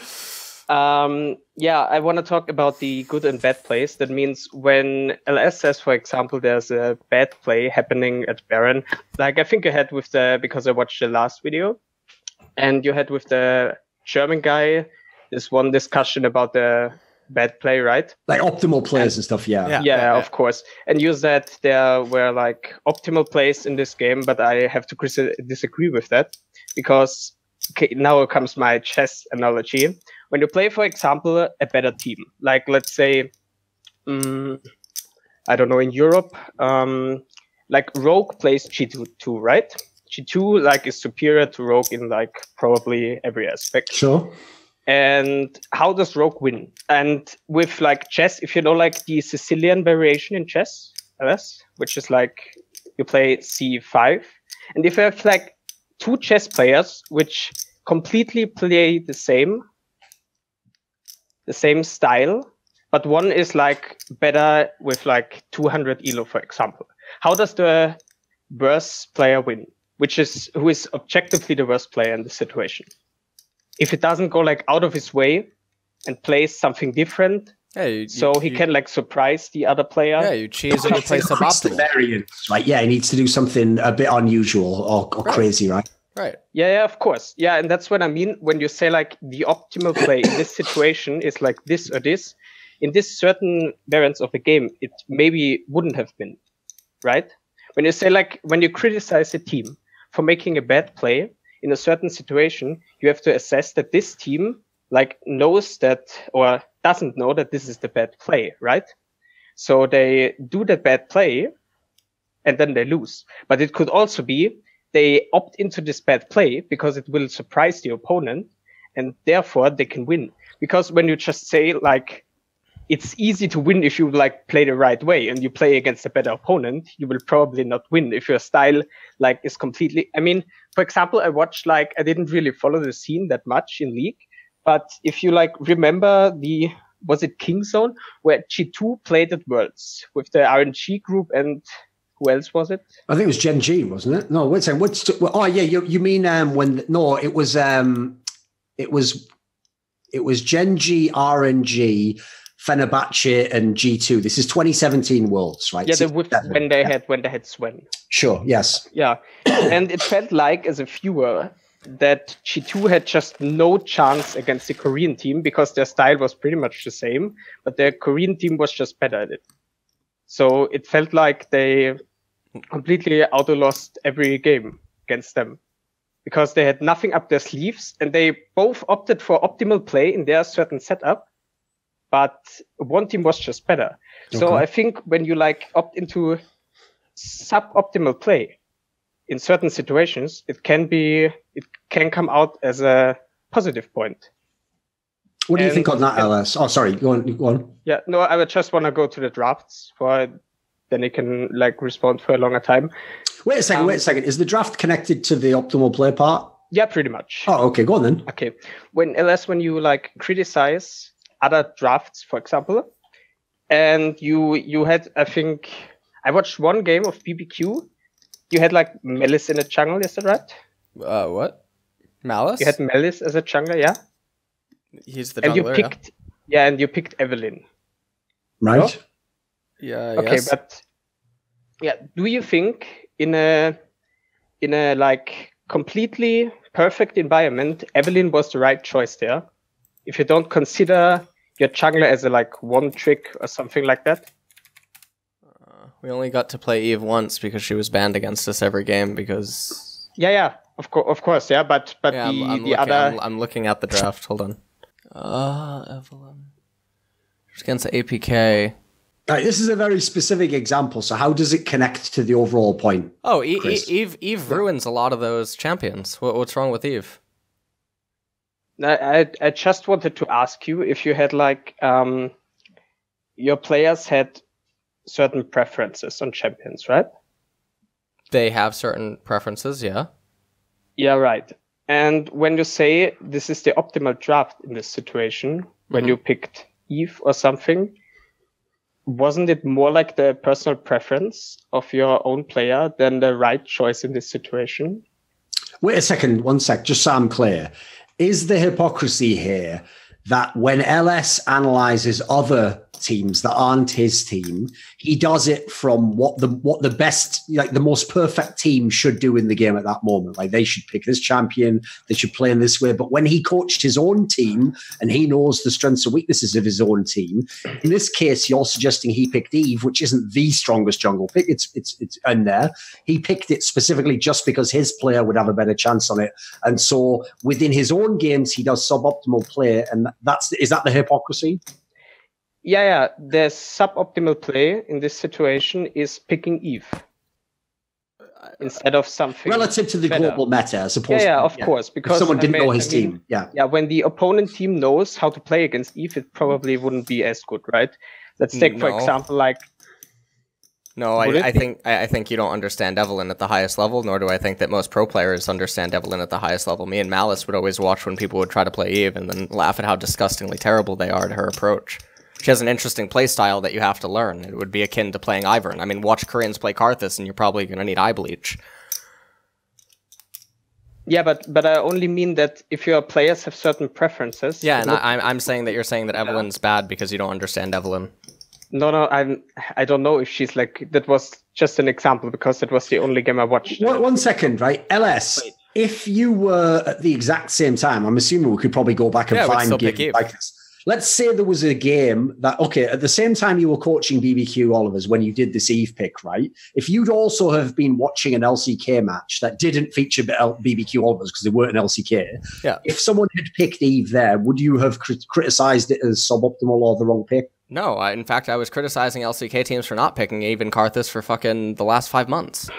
Yeah, I want to talk about the good and bad plays. That means when LS says, for example, there's a bad play happening at Baron, like I think you had with because I watched the last video, and you had with the German guy, this one discussion about the bad play, right? Like optimal plays and stuff, yeah, of course. And you said there were like optimal plays in this game, but I have to disagree with that because now comes my chess analogy. When you play, for example, a better team, like let's say, I don't know, in Europe, like Rogue plays G2, right? G2 like is superior to Rogue in like probably every aspect. Sure. And how does Rogue win? And with like chess, if you know like the Sicilian variation in chess, LS, which is like you play C5, and if you have like two chess players which completely play the same style, but one is like better with like 200 elo, for example. How does the worst player win? Who is objectively the worst player in the situation? If it doesn't go like out of his way and plays something different, he can like surprise the other player. Yeah, you choose and you play suboptimal. Variance, right? Yeah, he needs to do something a bit unusual or crazy, right? Right. Yeah, of course. Yeah, and that's what I mean when you say like the optimal play in this situation is like this or this. In this certain variance of the game, it maybe wouldn't have been, right? When you say like, when you criticize a team for making a bad play in a certain situation, you have to assess that this team like knows that or doesn't know that this is the bad play, right? So they do the bad play and then they lose. But it could also be they opt into this bad play because it will surprise the opponent and therefore they can win. Because when you just say like, it's easy to win if you like play the right way and you play against a better opponent, you will probably not win if your style like is completely, I mean, for example, I watched like, I didn't really follow the scene that much in League, but if you like remember was it King Zone where G2 played at Worlds with the RNG group and who else was it? I think it was Gen G, wasn't it? No, wait a second. Oh yeah, you mean when? No, it was Gen G, RNG, Fenerbahce, and G2. This is 2017 Worlds, right? Yeah, when they had Sven. Sure. Yes. Yeah, and it felt like as a viewer that G2 had just no chance against the Korean team because their style was pretty much the same, but the Korean team was just better at it. So it felt like they completely auto-lost every game against them because they had nothing up their sleeves and they both opted for optimal play in their certain setup, but one team was just better. Okay. So I think when you like opt into suboptimal play in certain situations, it can come out as a positive point. What do you think on that, LS? Oh, sorry, go on. Yeah, no, I would just want to go to the drafts then it can like respond for a longer time. Wait a second. Is the draft connected to the optimal play part? Yeah, pretty much. Oh, okay, go on then. Okay, when you like criticize other drafts, for example, and you had, I think, I watched one game of BBQ. You had like Malice in a jungle, is that right? What? Malice? You had Malice as a jungler, yeah. He's the jungler, and you picked, and you picked Evelyn. Right. No? Yeah. Okay, yes. but yeah, do you think in a like completely perfect environment, Evelyn was the right choice there? If you don't consider your jungler as a like one trick or something like that? We only got to play Eve once because she was banned against us every game because... Yeah, of course, yeah, but yeah, the other... I'm looking at the draft, hold on. Evelyn. She's against the APK. Right, this is a very specific example, so how does it connect to the overall point? Oh, Eve ruins a lot of those champions. What's wrong with Eve? I just wanted to ask you if you had like... your players had certain preferences on champions, right? They have certain preferences, yeah. Yeah, right. And when you say this is the optimal draft in this situation, when you picked Eve or something, wasn't it more like the personal preference of your own player than the right choice in this situation? Wait a second, one sec, just so I'm clear. Is the hypocrisy here that when LS analyzes other teams that aren't his team, he does it from what the best, like the most perfect team should do in the game at that moment? Like they should pick this champion, they should play in this way. But when he coached his own team and he knows the strengths and weaknesses of his own team, in this case, you're suggesting he picked Eve, which isn't the strongest jungle pick. It's in there. He picked it specifically just because his player would have a better chance on it. And so within his own games, he does suboptimal play. And is that the hypocrisy? Yeah. The suboptimal play in this situation is picking Eve instead of something relative to the global meta, I suppose. Yeah, of course, because if someone didn't know his team. Yeah. When the opponent team knows how to play against Eve, it probably wouldn't be as good, right? Let's take for example, like. No, I think you don't understand Evelyn at the highest level, nor do I think that most pro players understand Evelyn at the highest level. Me and Malice would always watch when people would try to play Eve and then laugh at how disgustingly terrible they are at her approach. She has an interesting play style that you have to learn. It would be akin to playing Ivern. I mean, watch Koreans play Karthus and you're probably going to need eye bleach. Yeah, but I only mean that if your players have certain preferences... Yeah, and I'm saying that you're saying that Evelyn's bad because you don't understand Evelyn. No, I don't know if she's like... That was just an example because it was the only game I watched. One second, right? LS, if you were at the exact same time, I'm assuming we could probably go back and find games like this. Let's say there was a game that, okay, at the same time you were coaching BBQ Olivers when you did this Eve pick, right? If you'd also have been watching an LCK match that didn't feature BBQ Olivers because they weren't an LCK, if someone had picked Eve there, would you have criticized it as suboptimal or the wrong pick? No, in fact, I was criticizing LCK teams for not picking Eve and Karthus for fucking the last 5 months.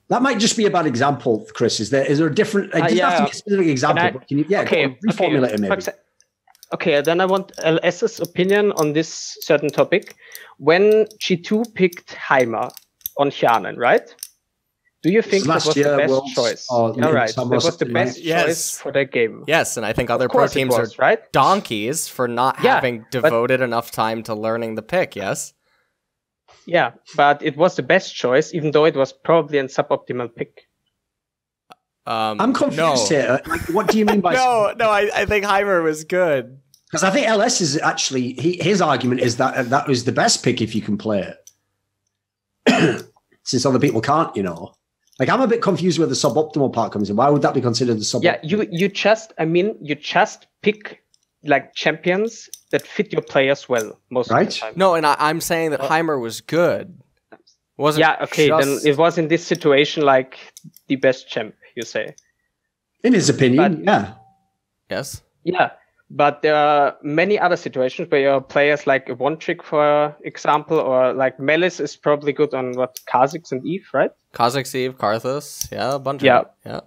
That might just be a bad example, Chris. Is there a different... It doesn't have to be a specific example, but can you reformulate it maybe? Okay, then I want LS's opinion on this certain topic. When G2 picked Heimer on Hjanen, right? Do you think that was the best choice? That was the best choice for that game. Yes, and I think other pro teams are donkeys for not having devoted enough time to learning the pick, yes? Yeah, but it was the best choice, even though it was probably a suboptimal pick. I'm confused here. Like, what do you mean by... No, I think Heimer was good. Because I think LS is actually... his argument is that that was the best pick if you can play it. Since other people can't, you know. Like, I'm a bit confused where the suboptimal part comes in. Why would that be considered the suboptimal? Yeah, you just pick, like, champions that fit your players well, most of the time. No, and I'm saying that Heimer was good. Then it was in this situation, like, the best champ. You say, in his opinion, yes, but there are many other situations where your players like a one trick, for example, or like Malice is probably good on Kha'Zix and Eve, right? Kha'Zix, Eve, Karthus, a bunch of them.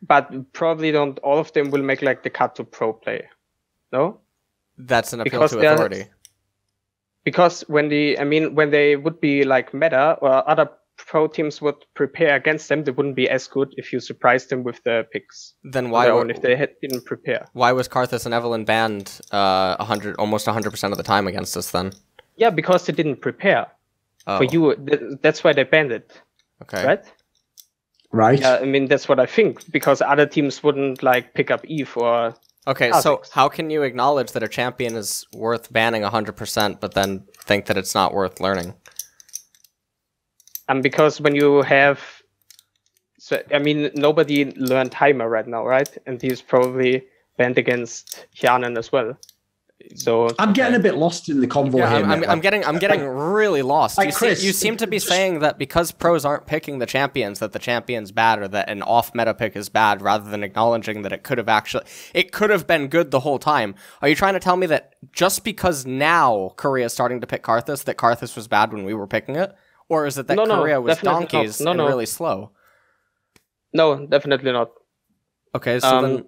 But probably don't all of them will make like the cut to pro play. No, that's an appeal to authority. Because when they would be like meta or other pro teams would prepare against them, they wouldn't be as good if you surprised them with the picks. Then why if they didn't prepare? Why was Karthus and Evelyn banned almost 100% of the time against us then? Yeah, because they didn't prepare. For you, that's why they banned it. Okay. Right. Yeah, I mean, that's what I think, because other teams wouldn't like pick up Eve or... Okay, so how can you acknowledge that a champion is worth banning 100%, but then think that it's not worth learning? Because when you have... So, I mean, nobody learned Heimer right now, right? And he's probably banned against Hjanen as well. So I'm getting a bit lost in the convo here. I'm getting really lost. Chris, you seem to be saying that because pros aren't picking the champions, that the champion's bad, or that an off-meta pick is bad, rather than acknowledging that it could have been good the whole time. Are you trying to tell me that just because now Korea is starting to pick Karthus, that Karthus was bad when we were picking it? Or is it that Korea was donkeys and really slow? No, definitely not. Okay, so then...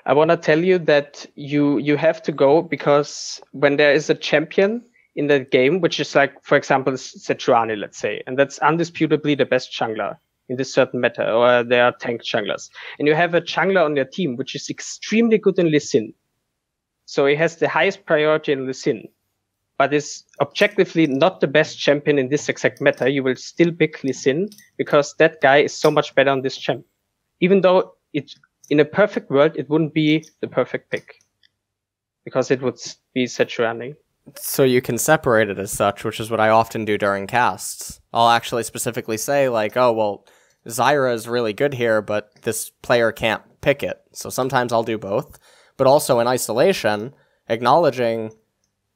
I want to tell you that you have to go, because when there is a champion in the game, which is like, for example, Sejuani, let's say, and that's undisputably the best jungler in this certain meta, or they are tank junglers, and you have a jungler on your team which is extremely good in Lee Sin, so he has the highest priority in Lee Sin, but is objectively not the best champion in this exact meta, you will still pick Lee Sin, because that guy is so much better on this champ, even though in a perfect world, it wouldn't be the perfect pick, because it would be Sejuani. So you can separate it as such, which is what I often do during casts. I'll actually specifically say, like, oh, well, Zyra is really good here, but this player can't pick it. So sometimes I'll do both. But also in isolation, acknowledging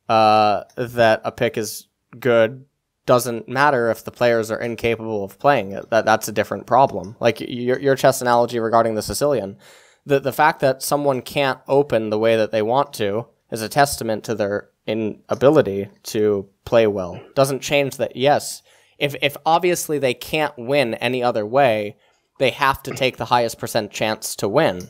that a pick is good doesn't matter if the players are incapable of playing it. That's a different problem. Like your chess analogy regarding the Sicilian. The fact that someone can't open the way that they want to is a testament to their inability to play well. Doesn't change that, yes, if obviously they can't win any other way, they have to take the highest % chance to win.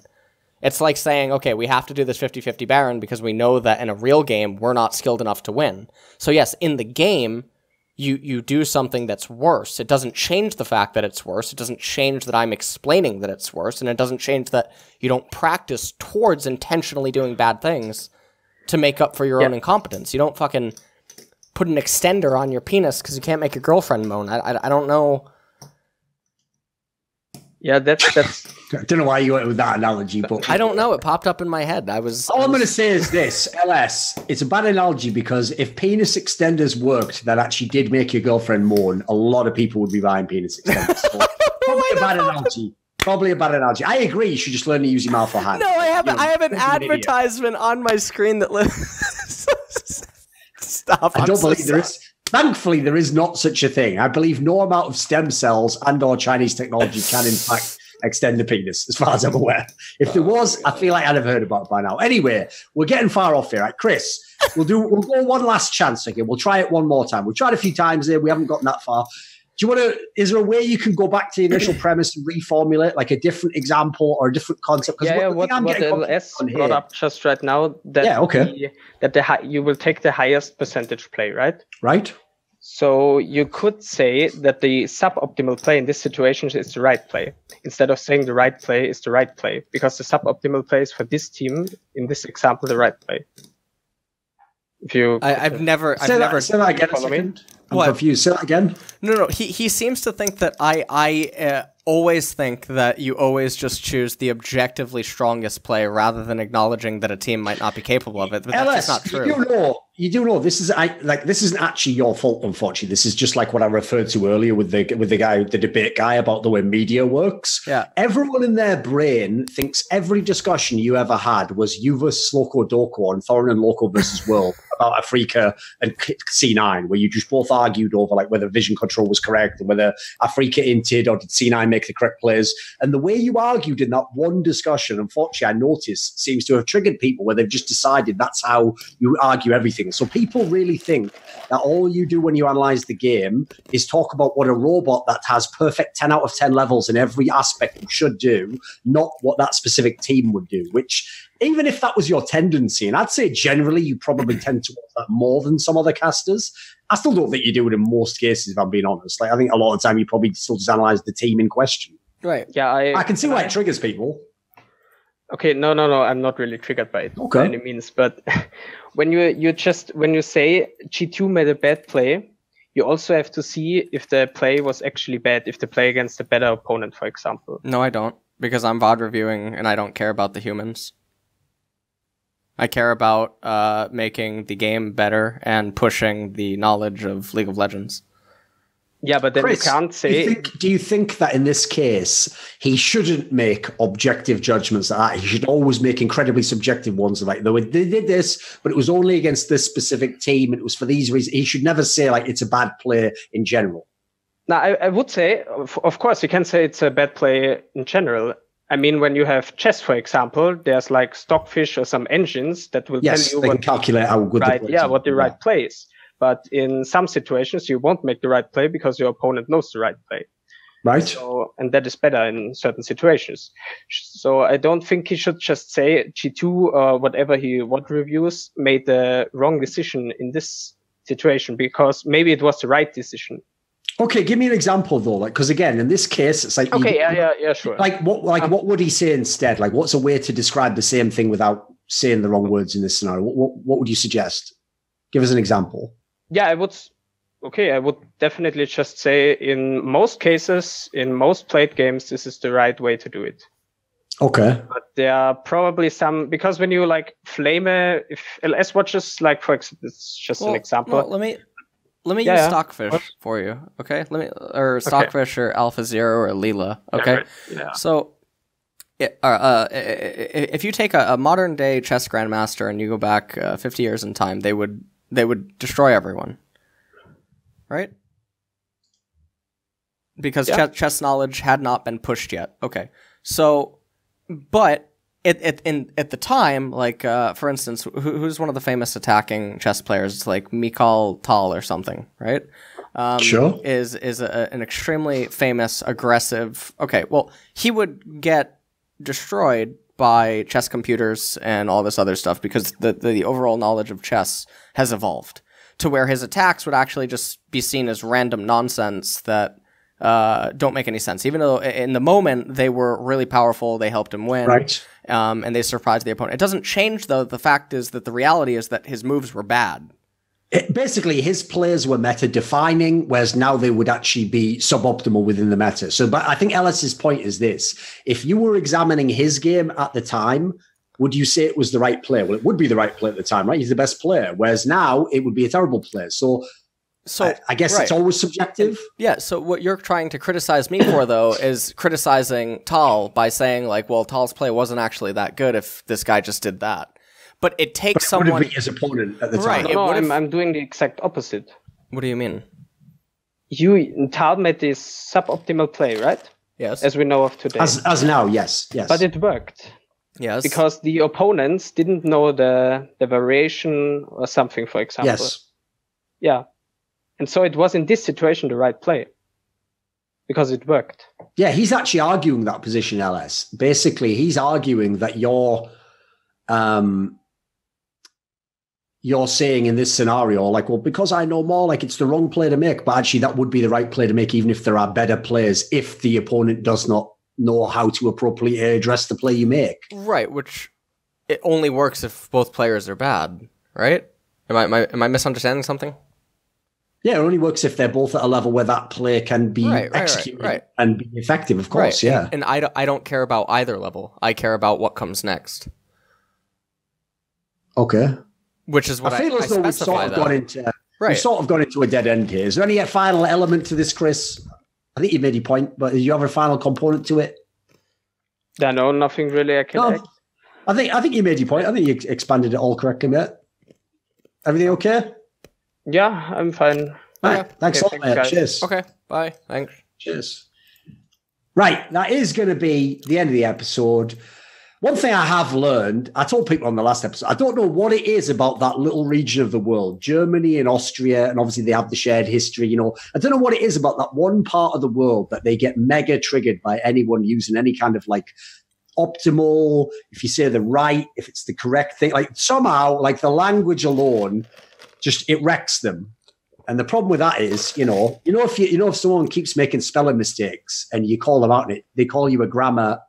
It's like saying, okay, we have to do this 50-50 Baron because we know that in a real game, we're not skilled enough to win. So yes, in the game, you do something that's worse. It doesn't change the fact that it's worse. It doesn't change that I'm explaining that it's worse. And it doesn't change that you don't practice towards intentionally doing bad things to make up for your own incompetence. You don't fucking put an extender on your penis because you can't make your girlfriend moan. I don't know. Yeah, that's... I don't know why you went with that analogy, but... I don't know. It popped up in my head. All I'm going to say is this, LS, it's a bad analogy because if penis extenders worked that actually did make your girlfriend moan, a lot of people would be buying penis extenders. So probably a bad analogy. Probably a bad analogy. I agree. You should just learn to use your mouth or hand. No, I have an advertisement on my screen that Stop. I don't believe there is. Thankfully, there is not such a thing. I believe no amount of stem cells and/or Chinese technology can, in fact, extend the penis, as far as I'm aware. If there was, I feel like I'd have heard about it by now. Anyway, we're getting far off here, right? Chris, we'll go one last chance again. We'll try it one more time. We've tried a few times here. We haven't gotten that far. Do you want to? Is there a way you can go back to the initial premise and reformulate, like a different example or a different concept? What LS brought up just right now, that you will take the highest percentage play, right? Right. So you could say that the suboptimal play in this situation is the right play, instead of saying the right play is the right play, because the suboptimal play is for this team, in this example, the right play. If you, I've never say that again. Follow me. I'm confused. Say that again. No. He seems to think that I always think that you always just choose the objectively strongest play rather than acknowledging that a team might not be capable of it. But that's just not true. You do know this isn't actually your fault, unfortunately. This is just like what I referred to earlier with the debate guy about the way media works. Yeah. Everyone in their brain thinks every discussion you ever had was you versus Loco Doko and Thorin and Loco versus World about Afrika and C9, where you just both argued over like whether vision control was correct and whether Afrika inted or did C9 make the correct plays. And the way you argued in that one discussion, unfortunately, I noticed seems to have triggered people where they've just decided that's how you argue everything. things. So people really think that all you do when you analyze the game is talk about what a robot that has perfect 10 out of 10 levels in every aspect should do, not what that specific team would do, which even if that was your tendency, and I'd say generally you probably tend towards that more than some other casters, I still don't think you do it in most cases, if I'm being honest. Like, I think a lot of the time you probably still just analyze the team in question. Right. Yeah, I can see why it triggers people. Okay, no, I'm not really triggered by it by any means. But when you say G2 made a bad play, you also have to see if the play was actually bad, if the play against a better opponent, for example. No, I don't, because I'm VOD reviewing and I don't care about the humans. I care about making the game better and pushing the knowledge of League of Legends. Yeah, but then Chris, you can't say... Do you think that in this case, he shouldn't make objective judgments like that? He should always make incredibly subjective ones. Like, they did this, but it was only against this specific team, and it was for these reasons. He should never say, like, it's a bad play in general. Now, I would say, of course, you can say it's a bad play in general. I mean, when you have chess, for example, there's like Stockfish or some engines that will tell you they can calculate how good the play is. what the right play is. But in some situations, you won't make the right play because your opponent knows the right play. Right. So, and that is better in certain situations. So I don't think he should just say G2 or whatever he reviews made the wrong decision in this situation, because maybe it was the right decision. Okay, give me an example though, like, because again, in this case, it's like yeah, sure. What would he say instead? Like, what's a way to describe the same thing without saying the wrong words in this scenario? What would you suggest? Give us an example. Yeah, I would definitely just say in most cases, in most played games, this is the right way to do it. Okay. But there are probably some, because when you like flame if LS watches, like for example, it's just an example. Well, let me use Stockfish for you, okay? Stockfish or Alpha Zero or Leela, okay? Yeah. So, if you take a modern day chess grandmaster and you go back 50 years in time, they would destroy everyone, right? Because chess knowledge had not been pushed yet. Okay, so, but at the time, like for instance, who's one of the famous attacking chess players, like Mikhail Tal or something, right? Sure. Is an extremely famous, aggressive. Okay, well, he would get destroyed by chess computers and all this other stuff because the overall knowledge of chess has evolved to where his attacks would actually just be seen as random nonsense that don't make any sense. Even though in the moment they were really powerful, they helped him win, right? And they surprised the opponent. It doesn't change, though. The fact is that the reality is that his moves were bad. Basically, his plays were meta-defining, whereas now they would actually be suboptimal within the meta. So, but I think Ellis's point is this. If you were examining his game at the time, would you say it was the right play? Well, it would be the right play at the time, right? He's the best player, whereas now it would be a terrible play. So I guess it's always subjective. Yeah, so what you're trying to criticize me for, though, is criticizing Tal by saying, like, well, Tal's play wasn't actually that good if this guy just did that. But it takes someone... would have been his opponent at the time. No, I'm doing the exact opposite. What do you mean? Tal made this suboptimal play, right? Yes. As we know of today. As now, yes. But it worked. Yes. Because the opponents didn't know the variation or something, for example. Yes. Yeah. And so it was in this situation the right play. Because it worked. Yeah, he's actually arguing that position, LS. Basically, he's arguing that you're saying in this scenario, like, well, because I know more, like, it's the wrong play to make, but actually that would be the right play to make, even if there are better players, if the opponent does not know how to appropriately address the play you make. Right, which it only works if both players are bad, right? Am I misunderstanding something? Yeah, it only works if they're both at a level where that play can be executed and be effective, of course, yeah. And I don't care about either level. I care about what comes next. Okay. Which is what I feel as though we've sort of gone into a dead end here. Is there any final element to this, Chris? I think you made your point, but do you have a final component to it? Yeah, no, nothing really I can add. I think you made your point. I think you expanded it all correctly, mate. Everything okay? Yeah, I'm fine. Right. Thanks a lot, mate. Cheers. Okay, bye. Thanks. Cheers. Right, that is going to be the end of the episode. One thing I have learned, I told people on the last episode, I don't know what it is about that little region of the world, Germany and Austria, and obviously they have the shared history, I don't know what it is about that one part of the world that they get mega triggered by anyone using any kind of like optimal, if you say the right, if it's the correct thing, like somehow like the language alone, just it wrecks them. And the problem with that is, if someone keeps making spelling mistakes and you call them out and they call you a grammar.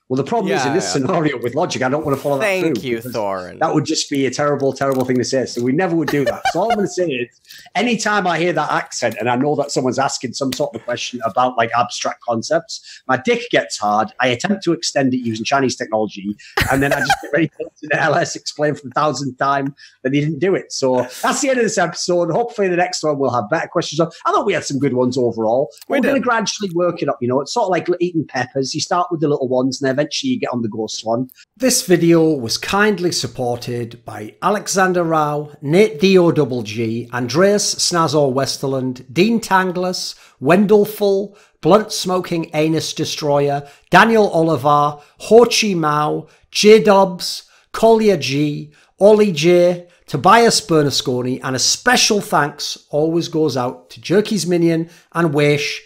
Well, the problem is in this scenario with logic, I don't want to follow that through. Thank you, Thorin. That would just be a terrible, terrible thing to say. So we never would do that. So all I'm going to say is anytime I hear that accent and I know that someone's asking some sort of question about like abstract concepts, my dick gets hard. I attempt to extend it using Chinese technology. And then I just get ready to the LS explain for the 1,000th time that he didn't do it. So that's the end of this episode. Hopefully the next one we'll have better questions. I thought we had some good ones overall. We're going to gradually work it up. It's sort of like eating peppers. You start with the little ones and then eventually you get on the ghost one. This video was kindly supported by Alexander Rao, NateDOhDoubleG, Andreas Snazore Westerlund, Dean Tanglis, Wendelful, Blunt Smoking Anus Destroyer, Daniel Olivar, Chi Mao, JDubs, Kolja G, OllieJ, Tobias Bernasconi, and a special thanks always goes out to Jerky's Minion and weixz.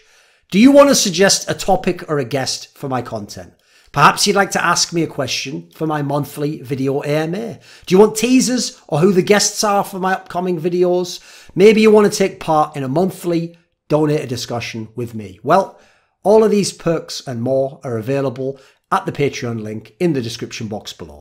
Do you want to suggest a topic or a guest for my content? Perhaps you'd like to ask me a question for my monthly video AMA. Do you want teasers or who the guests are for my upcoming videos? Maybe you want to take part in a monthly donate a discussion with me. Well, all of these perks and more are available at the Patreon link in the description box below.